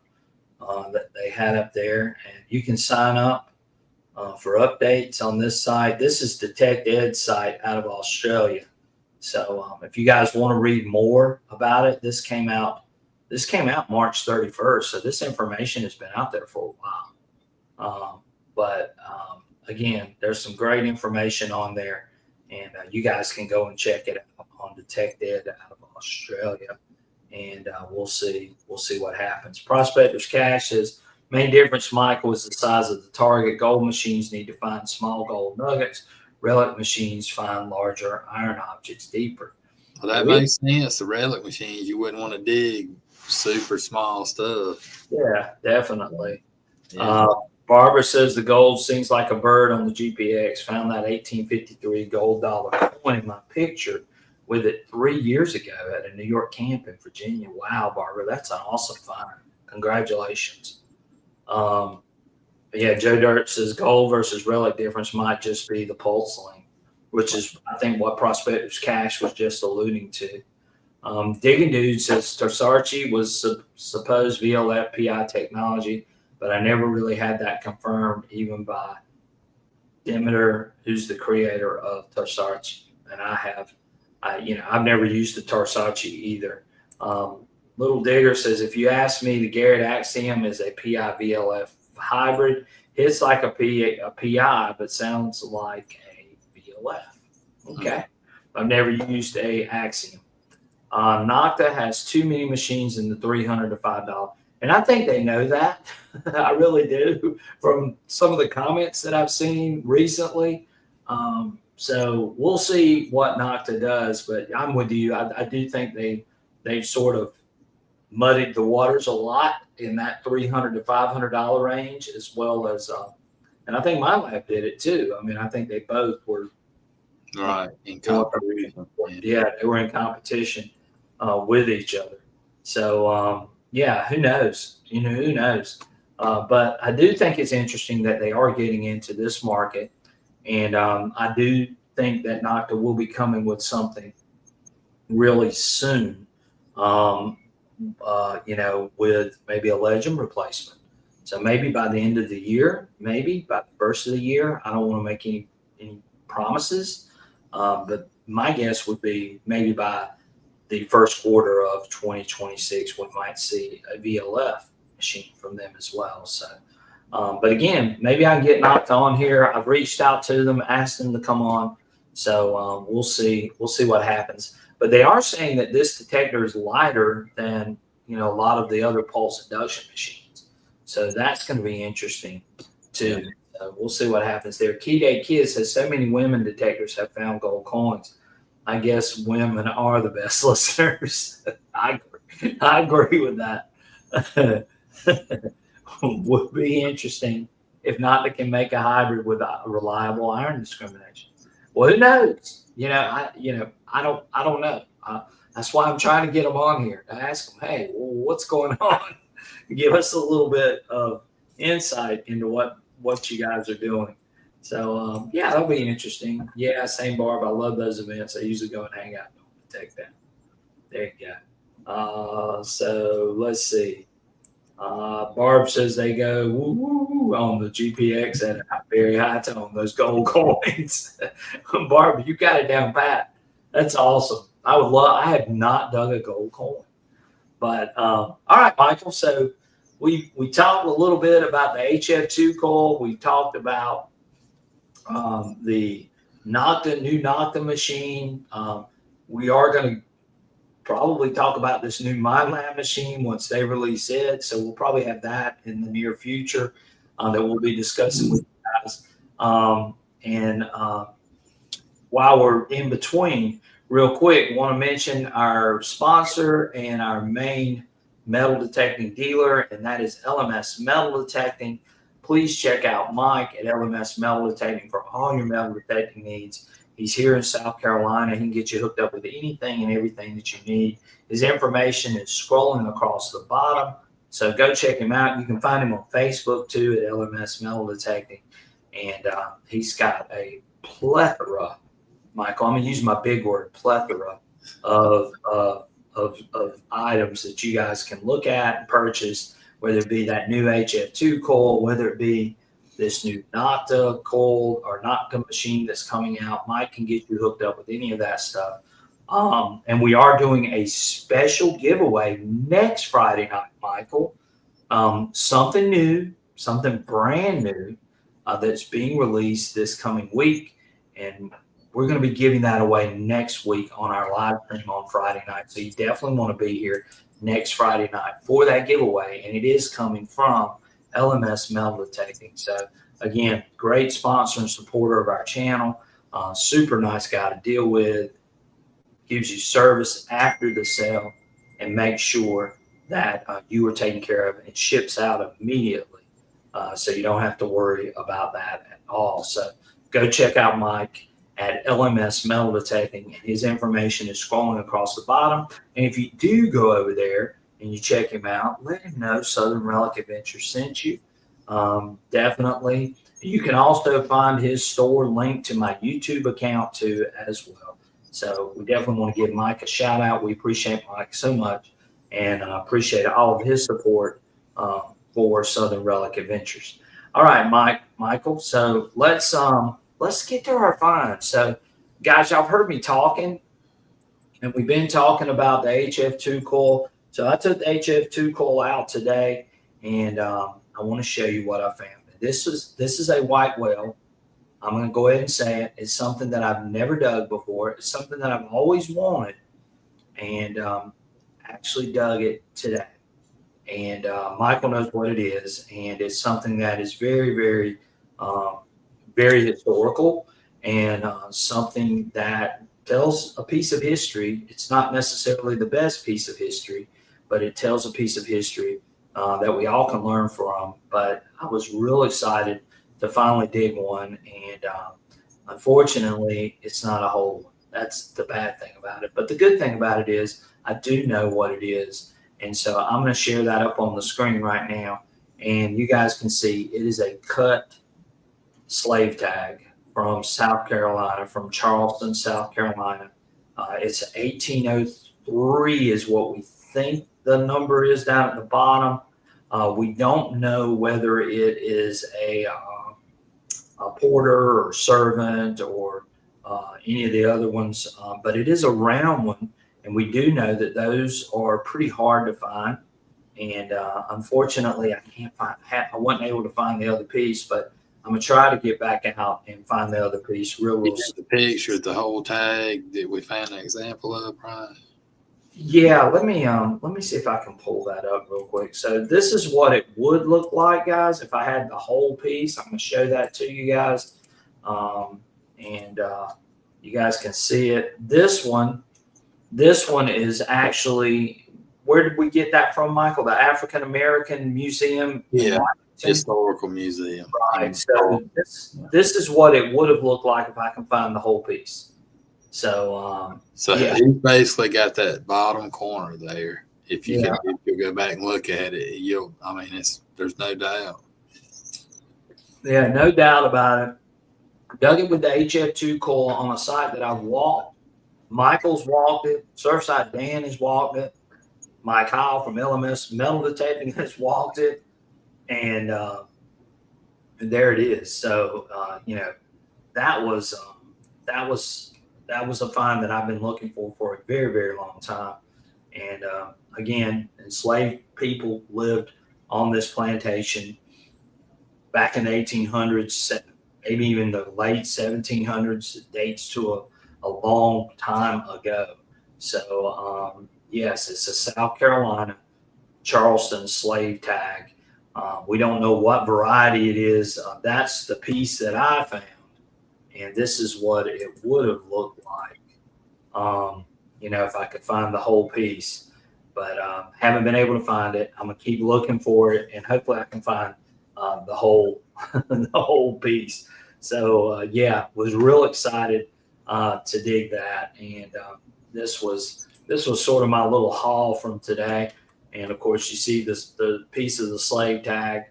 that they had up there, and you can sign up for updates on this site. This is Detect Ed's site out of Australia. So if you guys want to read more about it, this came out March 31st. So this information has been out there for a while. But again, there's some great information on there, and you guys can go and check it out on Detect Ed out of Australia, and we'll see what happens. Prospector's Cache says main difference, Michael, is the size of the target. Gold machines need to find small gold nuggets. Relic machines find larger iron objects deeper. Well, that makes sense. The relic machines, you wouldn't want to dig super small stuff. Yeah, definitely. Yeah. Barbara says the gold sings like a bird on the GPX. Found that 1853 gold dollar coin in my picture with it 3 years ago at a New York camp in Virginia. Wow, Barbara, that's an awesome find. Congratulations. Yeah, Joe Dirt says gold versus relic difference might just be the pulse length, which is, I think, what Prospector's Cache was just alluding to. Digging Dude says Tarsarchi was supposed VLF PI technology, but I never really had that confirmed, even by Demeter, who's the creator of Tarsarchi, and I've never used the Tarsarchi either. Little Digger says, if you ask me, the Garrett Axiom is a PI VLF hybrid. It's like a PI, but sounds like a VLF. Okay. I've never used a Axiom. Nokta has too many machines in the $300 to $5. And I think they know that. I really do, from some of the comments that I've seen recently. So we'll see what Nokta does, but I'm with you. I do think they've sort of muddied the waters a lot in that $300 to $500 range, as well as, and I think my lab did it too. I mean, I think they both were in competition. Yeah, they were in competition with each other. So yeah, who knows? Who knows? But I do think it's interesting that they are getting into this market, and I do think that Nokta will be coming with something really soon. With maybe a legend replacement. So maybe by the end of the year, maybe by the first of the year. I don't want to make any promises, but my guess would be maybe by the first quarter of 2026, we might see a VLF machine from them as well. So, but again, maybe I can get Nokta on here. I've reached out to them, asked them to come on. So we'll see what happens. But they are saying that this detector is lighter than a lot of the other pulse induction machines. So that's going to be interesting too. Yeah. We'll see what happens there. Key Day Kid says so many women detectors have found gold coins. I guess women are the best listeners. I agree with that. Would be interesting if not, they can make a hybrid with a reliable iron discrimination. Well, who knows? I don't know. That's why I'm trying to get them on here to ask them, hey, what's going on? Give us a little bit of insight into what you guys are doing. So, yeah, that'll be interesting. Yeah, same Barb. I love those events. I usually go and hang out and take that. There you go. So let's see. Barb says they go woo, woo, on the GPX at a very high tone, those gold coins. Barb, you got it down pat. That's awesome. I have not dug a gold coin. But all right, Michael. So we talked a little bit about the HF2 coil. We talked about the new Nokta machine. We are going to probably talk about this new MindLab machine once they release it. So we'll probably have that in the near future that we'll be discussing with you guys. While we're in between, real quick, want to mention our sponsor and our main metal detecting dealer, and that is LMS Metal Detecting. Please check out Mike at LMS Metal Detecting for all your metal detecting needs. He's here in South Carolina. He can get you hooked up with anything and everything that you need. His information is scrolling across the bottom. So go check him out. You can find him on Facebook too at LMS Metal Detecting. And he's got a plethora, Michael, I'm going to use my big word, plethora of items that you guys can look at and purchase, whether it be that new HF2 coil, whether it be this new Nokta coil or Nokta machine that's coming out. Mike can get you hooked up with any of that stuff. And we are doing a special giveaway next Friday night, Michael. Something new, something brand new that's being released this coming week. And we're going to be giving that away next week on our live stream on Friday night. So you definitely want to be here next Friday night for that giveaway. And it is coming from LMS Metal Detecting. So again, great sponsor and supporter of our channel. Super nice guy to deal with. Gives you service after the sale and makes sure that you are taken care of and ships out immediately. So you don't have to worry about that at all. So go check out Mike at LMS Metal Detecting. His information is scrolling across the bottom. And if you do go over there and you check him out, let him know Southern Relic Adventure sent you. Definitely. You can also find his store linked to my YouTube account too as well. So we definitely want to give Mike a shout out. We appreciate Mike so much and appreciate all of his support for Southern Relic Adventures. All right, Michael. So let's get to our finds. So, guys, y'all heard me talking, and we've been talking about the HF2 coil. So I took the HF2 coil out today, and I want to show you what I found. This is a white whale. I'm going to go ahead and say it. It's something that I've never dug before. It's something that I've always wanted, and actually dug it today. And Michael knows what it is, and it's something that is very, very, very historical, and something that tells a piece of history. It's not necessarily the best piece of history, but it tells a piece of history that we all can learn from. But I was real excited to finally dig one, and unfortunately, it's not a whole one. That's the bad thing about it. But the good thing about it is I do know what it is. And so I'm going to share that up on the screen right now. And you guys can see it is a cut slave tag from South Carolina, from Charleston, South Carolina. It's 1803 is what we think the number is down at the bottom. We don't know whether it is a porter or servant or any of the other ones, but it is a round one. And we do know that those are pretty hard to find. And unfortunately, I wasn't able to find the other piece, but I'm going to try to get back out and find the other piece real soon. The picture, the whole tag that we found an example of, Brian. Yeah, let me see if I can pull that up real quick. So this is what it would look like, guys, if I had the whole piece. I'm going to show that to you guys. And you guys can see it. This one is actually, where did we get that from, Michael? The African American Museum? Yeah, Historical Museum. Right. So this is what it would have looked like if I can find the whole piece. So yeah. He basically got that bottom corner there. If you go back and look at it, there's no doubt. Yeah, no doubt about it. Dug it with the HF2 coil on a site that I've walked. Michael's walked it. Surfside Dan has walked it. Mike Kyle from LMS Metal Detecting has walked it. And there it is. So, that was a find that I've been looking for a very, very long time. And again, enslaved people lived on this plantation back in the 1800s, maybe even the late 1700s. It dates to a long time ago. So, yes, it's a South Carolina Charleston slave tag. We don't know what variety it is. That's the piece that I found. And this is what it would have looked like, if I could find the whole piece. But haven't been able to find it. I'm going to keep looking for it, and hopefully I can find the whole piece. So, was real excited to dig that. And this was sort of my little haul from today. And of course, you see the piece of the slave tag,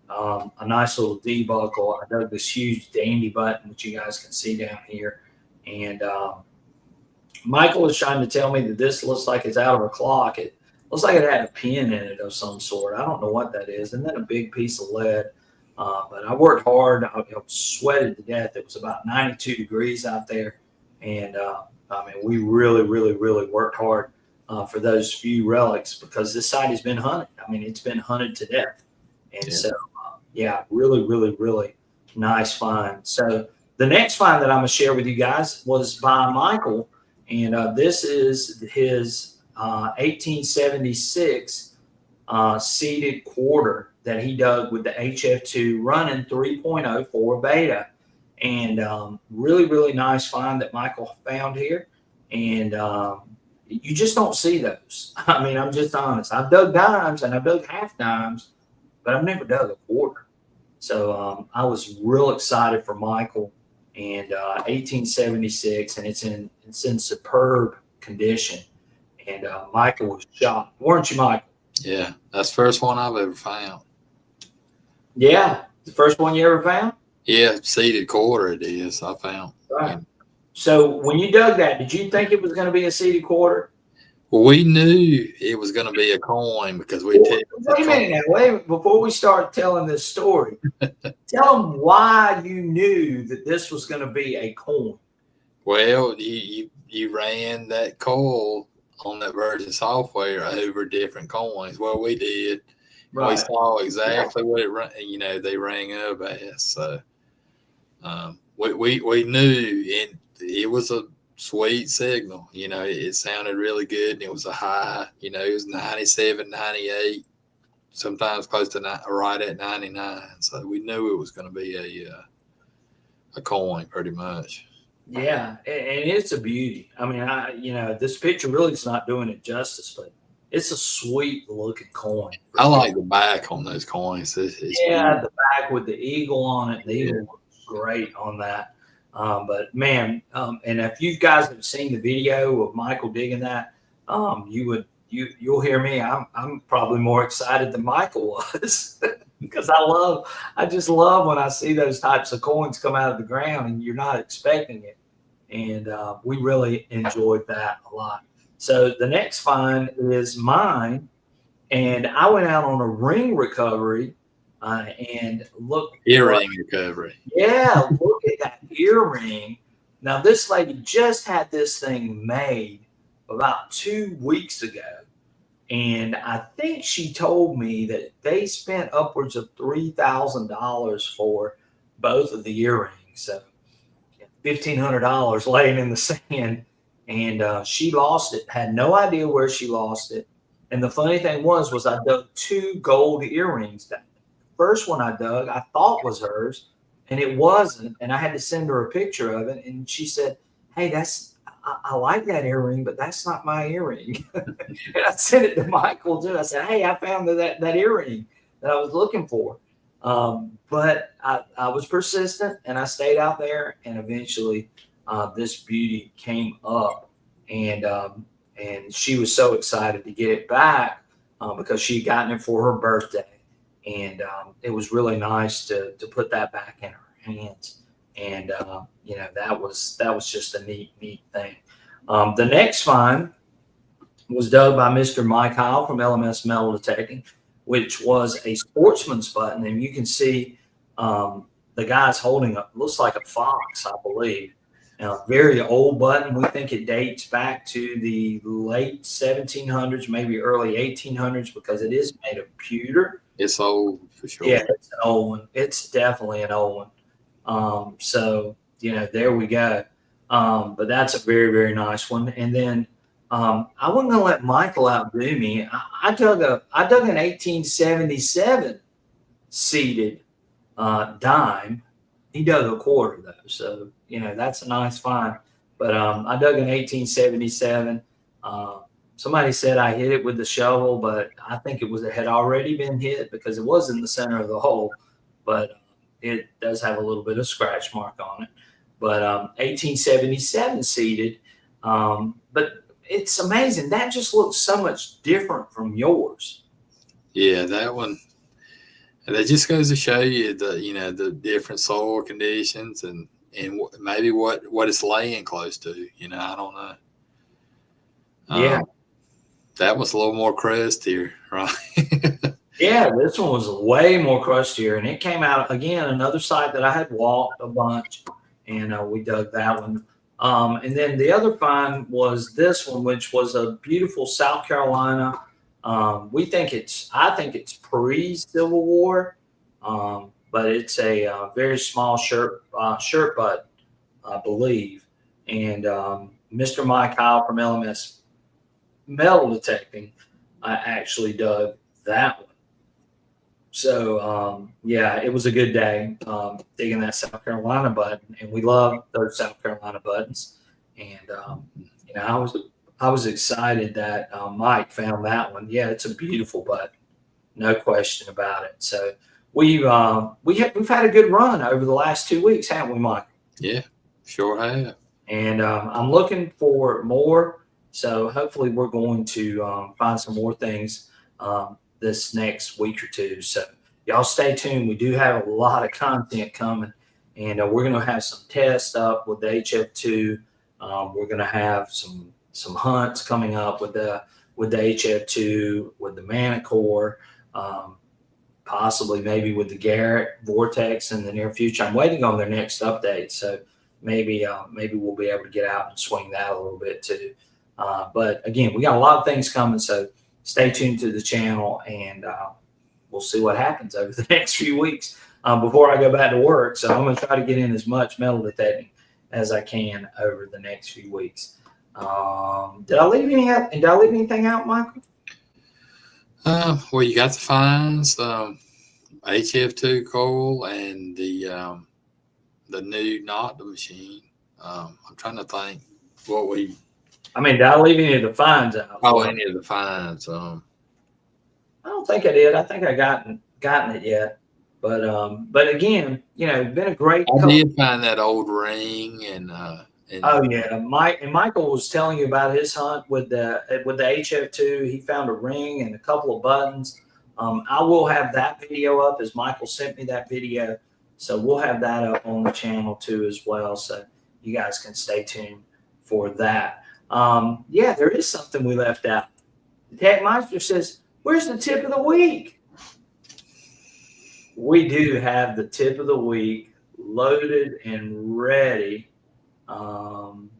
a nice little D buckle. I dug this huge dandy button, which you guys can see down here. And Michael was trying to tell me that this looks like it's out of a clock. It looks like it had a pin in it of some sort. I don't know what that is. And then a big piece of lead. But I worked hard. I sweated to death. It was about 92 degrees out there. And I mean, we really, really, really worked hard for those few relics because this site has been hunted. I mean, it's been hunted to death. And so, yeah, really, really, really nice find. So the next find that I'm going to share with you guys was by Michael. And this is his 1876 seeded quarter that he dug with the HF2 running 3.04 beta. And really, really nice find that Michael found here. And you just don't see those. I mean, I'm just honest. I've dug dimes and I've dug half dimes, but I've never dug a quarter. So I was real excited for Michael. And 1876, and it's in superb condition. And Michael was shocked, weren't you, Michael? Yeah, that's the first one I've ever found. Yeah, the first one you ever found? Yeah, seeded quarter it is. I found. Right. Yeah. So when you dug that, did you think it was going to be a seeded quarter? Well, we knew it was going to be a coin because we wait a minute. Before we start telling this story, tell them why you knew that this was going to be a coin. Well, you ran that coil on that version software over different coins. Well, we did. Right. We saw exactly what they rang up as. So we knew, and it was a sweet signal. It sounded really good, and it was a high. It was 97, 98, sometimes close to right at 99. So we knew it was going to be a coin, pretty much. Yeah, and it's a beauty. I mean, this picture really is not doing it justice, but it's a sweet looking coin. I like the back on those coins. It's beautiful. The back with the eagle on it. The eagle looks great on that. But man, and if you guys have seen the video of Michael digging that, you'll hear me. I'm probably more excited than Michael was because I just love when I see those types of coins come out of the ground and you're not expecting it. And we really enjoyed that a lot. So the next find is mine, and I went out on a ring recovery. And look, earring recovery. Yeah, look at that earring. Now, this lady just had this thing made about 2 weeks ago. And I think she told me that they spent upwards of $3,000 for both of the earrings. So $1,500 laying in the sand. And she lost it, had no idea where she lost it. And the funny thing was I dug 2 gold earrings that first one I dug, I thought was hers, and it wasn't. And I had to send her a picture of it. And she said, "Hey, I like that earring, but that's not my earring." And I sent it to Michael too. I said, "Hey, I found that earring that I was looking for." But I was persistent, and I stayed out there, and eventually this beauty came up, and she was so excited to get it back because she had gotten it for her birthday. And it was really nice to put that back in her hands. And, that was just a neat thing. The next find was dug by Mr. Mike Heil from LMS Metal Detecting, which was a sportsman's button. And you can see the guy's holding looks like a fox, I believe. Now, very old button. We think it dates back to the late 1700s, maybe early 1800s, because it is made of pewter. It's old for sure. Yeah, it's an old one. It's definitely an old one. So, there we go. But that's a very, very nice one. And then I wasn't going to let Michael outdo me. I dug an 1877 seeded dime. He dug a quarter though, so that's a nice find. But I dug an 1877. Somebody said I hit it with the shovel, but I think it had already been hit because it was in the center of the hole. But it does have a little bit of scratch mark on it. but 1877 seeded. But it's amazing. That just looks so much different from yours. Yeah, that one. And that just goes to show you the different soil conditions and maybe what it's laying close to. I don't know. Yeah. That was a little more crustier, right? Yeah, this one was way more crustier, and it came out again, another site that I had walked a bunch, and we dug that one. And then the other find was this one, which was a beautiful South Carolina. I think it's pre-Civil War, but it's a very small shirt butt, I believe. And Mr. Mike Kyle from LMS Metal Detecting, I actually dug that one. So yeah, it was a good day digging that South Carolina button, and we love those South Carolina buttons. And I was excited that Mike found that one. Yeah, it's a beautiful button, no question about it. So we've had a good run over the last 2 weeks, haven't we, Mike? Yeah, sure have. And I'm looking for more. So hopefully we're going to find some more things this next week or two. So y'all stay tuned. We do have a lot of content coming, and we're going to have some tests up with the HF2. We're going to have some hunts coming up with the HF2, with the Manicore, possibly maybe with the Garrett Vortex in the near future. I'm waiting on their next update, so maybe we'll be able to get out and swing that a little bit too. But again, we got a lot of things coming, so stay tuned to the channel, and we'll see what happens over the next few weeks before I go back to work. So I'm going to try to get in as much metal detecting as I can over the next few weeks. Did I leave anything out, Michael? Well, you got the fines, HF2 coil, and the new Nokta machine. I'm trying to think what we. Did I leave any of the fines out? Oh, any of the fines. I don't think I did. I think I gotten it yet. But again, been a great. I did find that old ring and oh yeah, Michael was telling you about his hunt with the HF2. He found a ring and a couple of buttons. I will have that video up, as Michael sent me that video, so we'll have that up on the channel too as well. So you guys can stay tuned for that. Yeah, there is something we left out. Tech Meister says, "Where's the tip of the week?" We do have the tip of the week loaded and ready.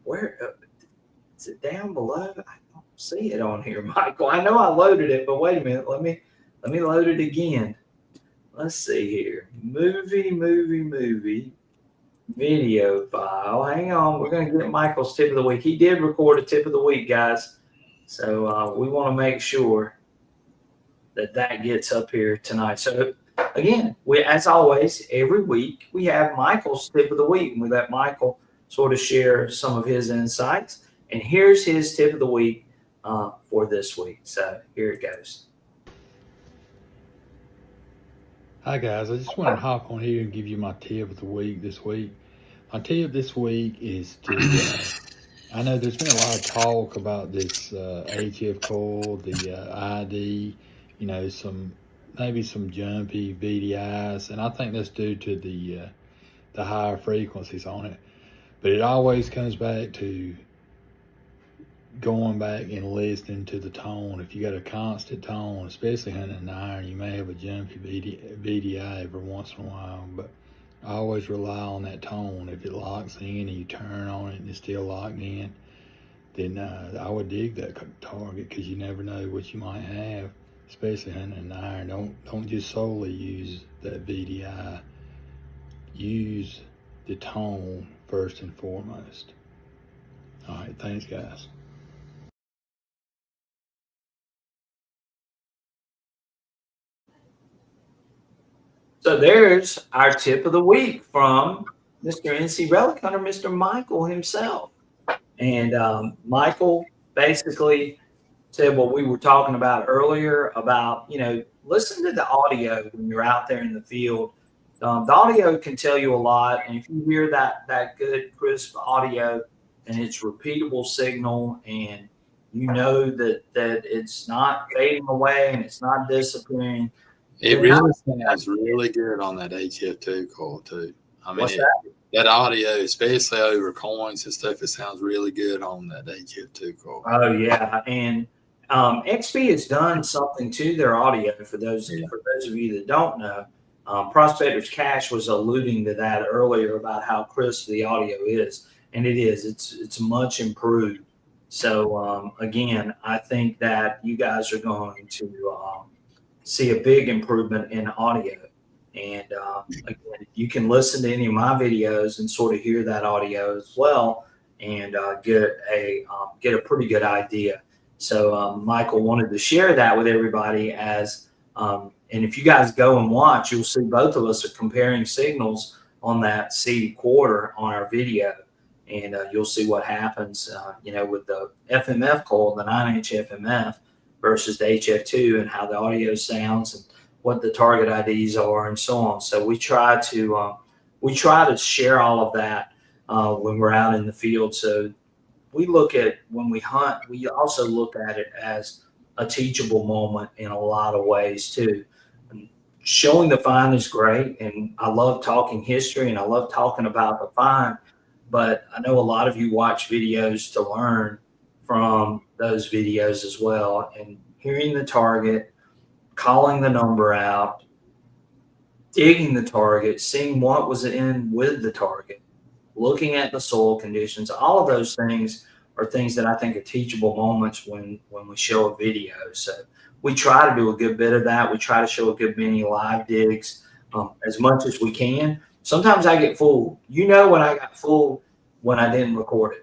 Where is it? Down below? I don't see it on here, Michael. I know I loaded it, but wait a minute. Let me load it again. Let's see here. Movie video file. Hang on. We're going to get Michael's tip of the week. He did record a tip of the week, guys. So we want to make sure that gets up here tonight. So again, as always, every week we have Michael's tip of the week, and we let Michael sort of share some of his insights. And here's his tip of the week for this week. So here it goes. Hi guys, I just wanted to hop on here and give you my tip of the week this week. My tip this week is to, I know there's been a lot of talk about this HF coil, the ID, maybe some jumpy VDIs, and I think that's due to the higher frequencies on it. But it always comes back to going back and listening to the tone. If you got a constant tone, especially hunting an iron, you may have a jumpy VDI every once in a while, but I always rely on that tone. If it locks in and you turn on it and it's still locked in, then I would dig that target, because you never know what you might have, especially hunting an iron. Don't just solely use that VDI. Use the tone first and foremost. All right, thanks guys. So there's our tip of the week from Mr. NC Relic Hunter, Mr. Michael himself. And Michael basically said what we were talking about earlier about, listen to the audio when you're out there in the field the audio can tell you a lot. And if you hear that good crisp audio and it's repeatable signal, and you know that it's not fading away and it's not disappearing, It then really sounds really good on that HF2 coil too. I mean, what's that? that audio, especially over coins and stuff, it sounds really good on that HF2 coil. Oh yeah, and XP has done something to their audio. For those of you that don't know, Prospector's Cash was alluding to that earlier about how crisp the audio is, and it is. It's much improved. So again, I think that you guys are going to see a big improvement in audio. And again, you can listen to any of my videos and sort of hear that audio as well, and get a pretty good idea. So Michael wanted to share that with everybody and if you guys go and watch, you'll see both of us are comparing signals on that C quarter on our video, and you'll see what happens, with the FMF coil, the 9-inch FMF versus the HF2, and how the audio sounds and what the target IDs are and so on. So we try to share all of that when we're out in the field. So we look at, when we hunt, we also look at it as a teachable moment in a lot of ways too. And showing the find is great, and I love talking history and I love talking about the find, but I know a lot of you watch videos to learn from those videos as well, and hearing the target, calling the number out, digging the target, seeing what was in with the target, looking at the soil conditions, all of those things are things that I think are teachable moments when we show a video. So we try to do a good bit of that. We try to show a good many live digs as much as we can. Sometimes I get fooled. When I got fooled when I didn't record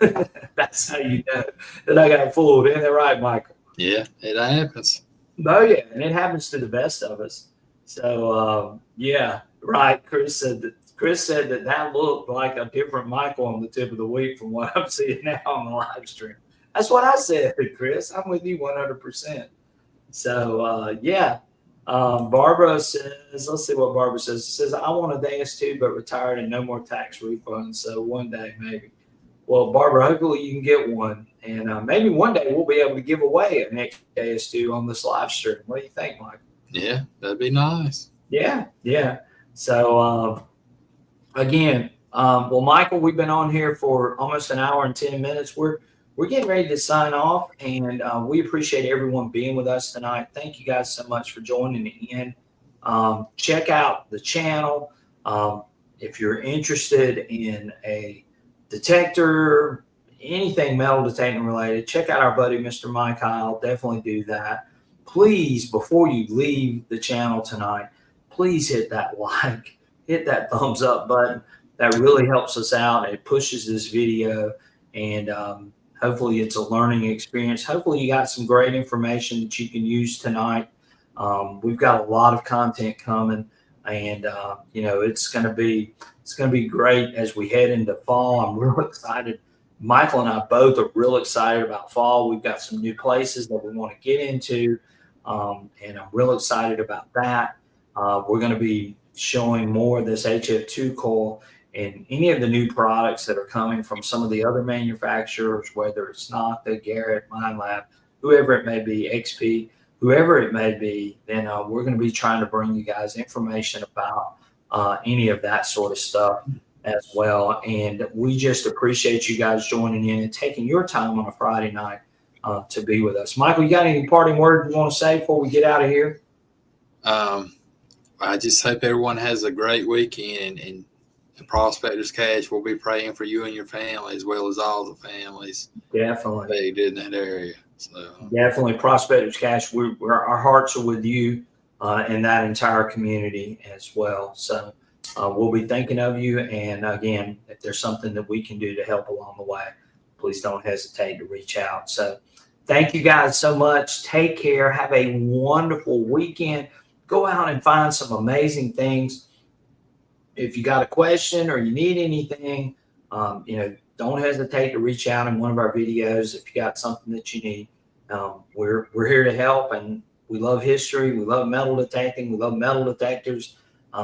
it. That's how you know that I got fooled. Isn't that right, Michael? Yeah, it happens. Oh, yeah, and it happens to the best of us. So, yeah, right. Chris said that looked like a different Michael on the tip of the week from what I'm seeing now on the live stream. That's what I said, Chris. I'm with you 100%. So, yeah. Barbara says, let's see what Barbara says. She says, I want a Deus too, but retired and no more tax refunds. So one day, maybe. Well, Barbara, hopefully you can get one. And maybe one day we'll be able to give away an extra Deus2 on this live stream. What do you think, Mike? Yeah, that'd be nice. Yeah. So, again, well, Michael, we've been on here for almost an hour and 10 minutes. We're getting ready to sign off, and we appreciate everyone being with us tonight. Thank you guys so much for joining in. Check out the channel. If you're interested in a detector, anything metal detecting related, check out our buddy, Mr. Mike Heil. Definitely do that. Please, before you leave the channel tonight, please hit that like, hit that thumbs up button. That really helps us out. It pushes this video, and hopefully it's a learning experience. Hopefully you got some great information that you can use tonight. We've got a lot of content coming, and it's going to be great as we head into fall. I'm real excited. Michael and I both are real excited about fall. We've got some new places that we want to get into, and I'm real excited about that. We're going to be showing more of this HF2 coil and any of the new products that are coming from some of the other manufacturers, whether it's Nokta, Garrett, MindLab, whoever it may be, XP, whoever it may be. Then we're going to be trying to bring you guys information about any of that sort of stuff as well. And we just appreciate you guys joining in and taking your time on a Friday night to be with us. Michael, you got any parting words you want to say before we get out of here? I just hope everyone has a great weekend, and the Prospector's Cash will be praying for you and your family, as well as all the families. Definitely. They did in that area. So definitely, Prospector's Cash. Our hearts are with you and that entire community as well. So we'll be thinking of you. And again, if there's something that we can do to help along the way, please don't hesitate to reach out. So thank you guys so much. Take care. Have a wonderful weekend. Go out and find some amazing things. If you got a question or you need anything, don't hesitate to reach out in one of our videos. If you got something that you need, we're here to help. And we love history. We love metal detecting. We love metal detectors.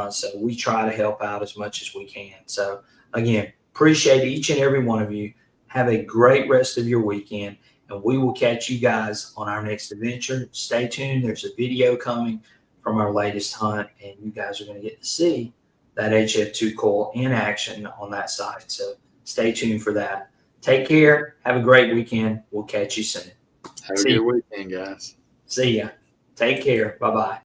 So we try to help out as much as we can. So again, appreciate each and every one of you. Have a great rest of your weekend, and we will catch you guys on our next adventure. Stay tuned. There's a video coming from our latest hunt, and you guys are going to get to see that HF2 coil in action on that side. So stay tuned for that. Take care. Have a great weekend. We'll catch you soon. Have a good weekend, guys. See ya. Take care. Bye-bye.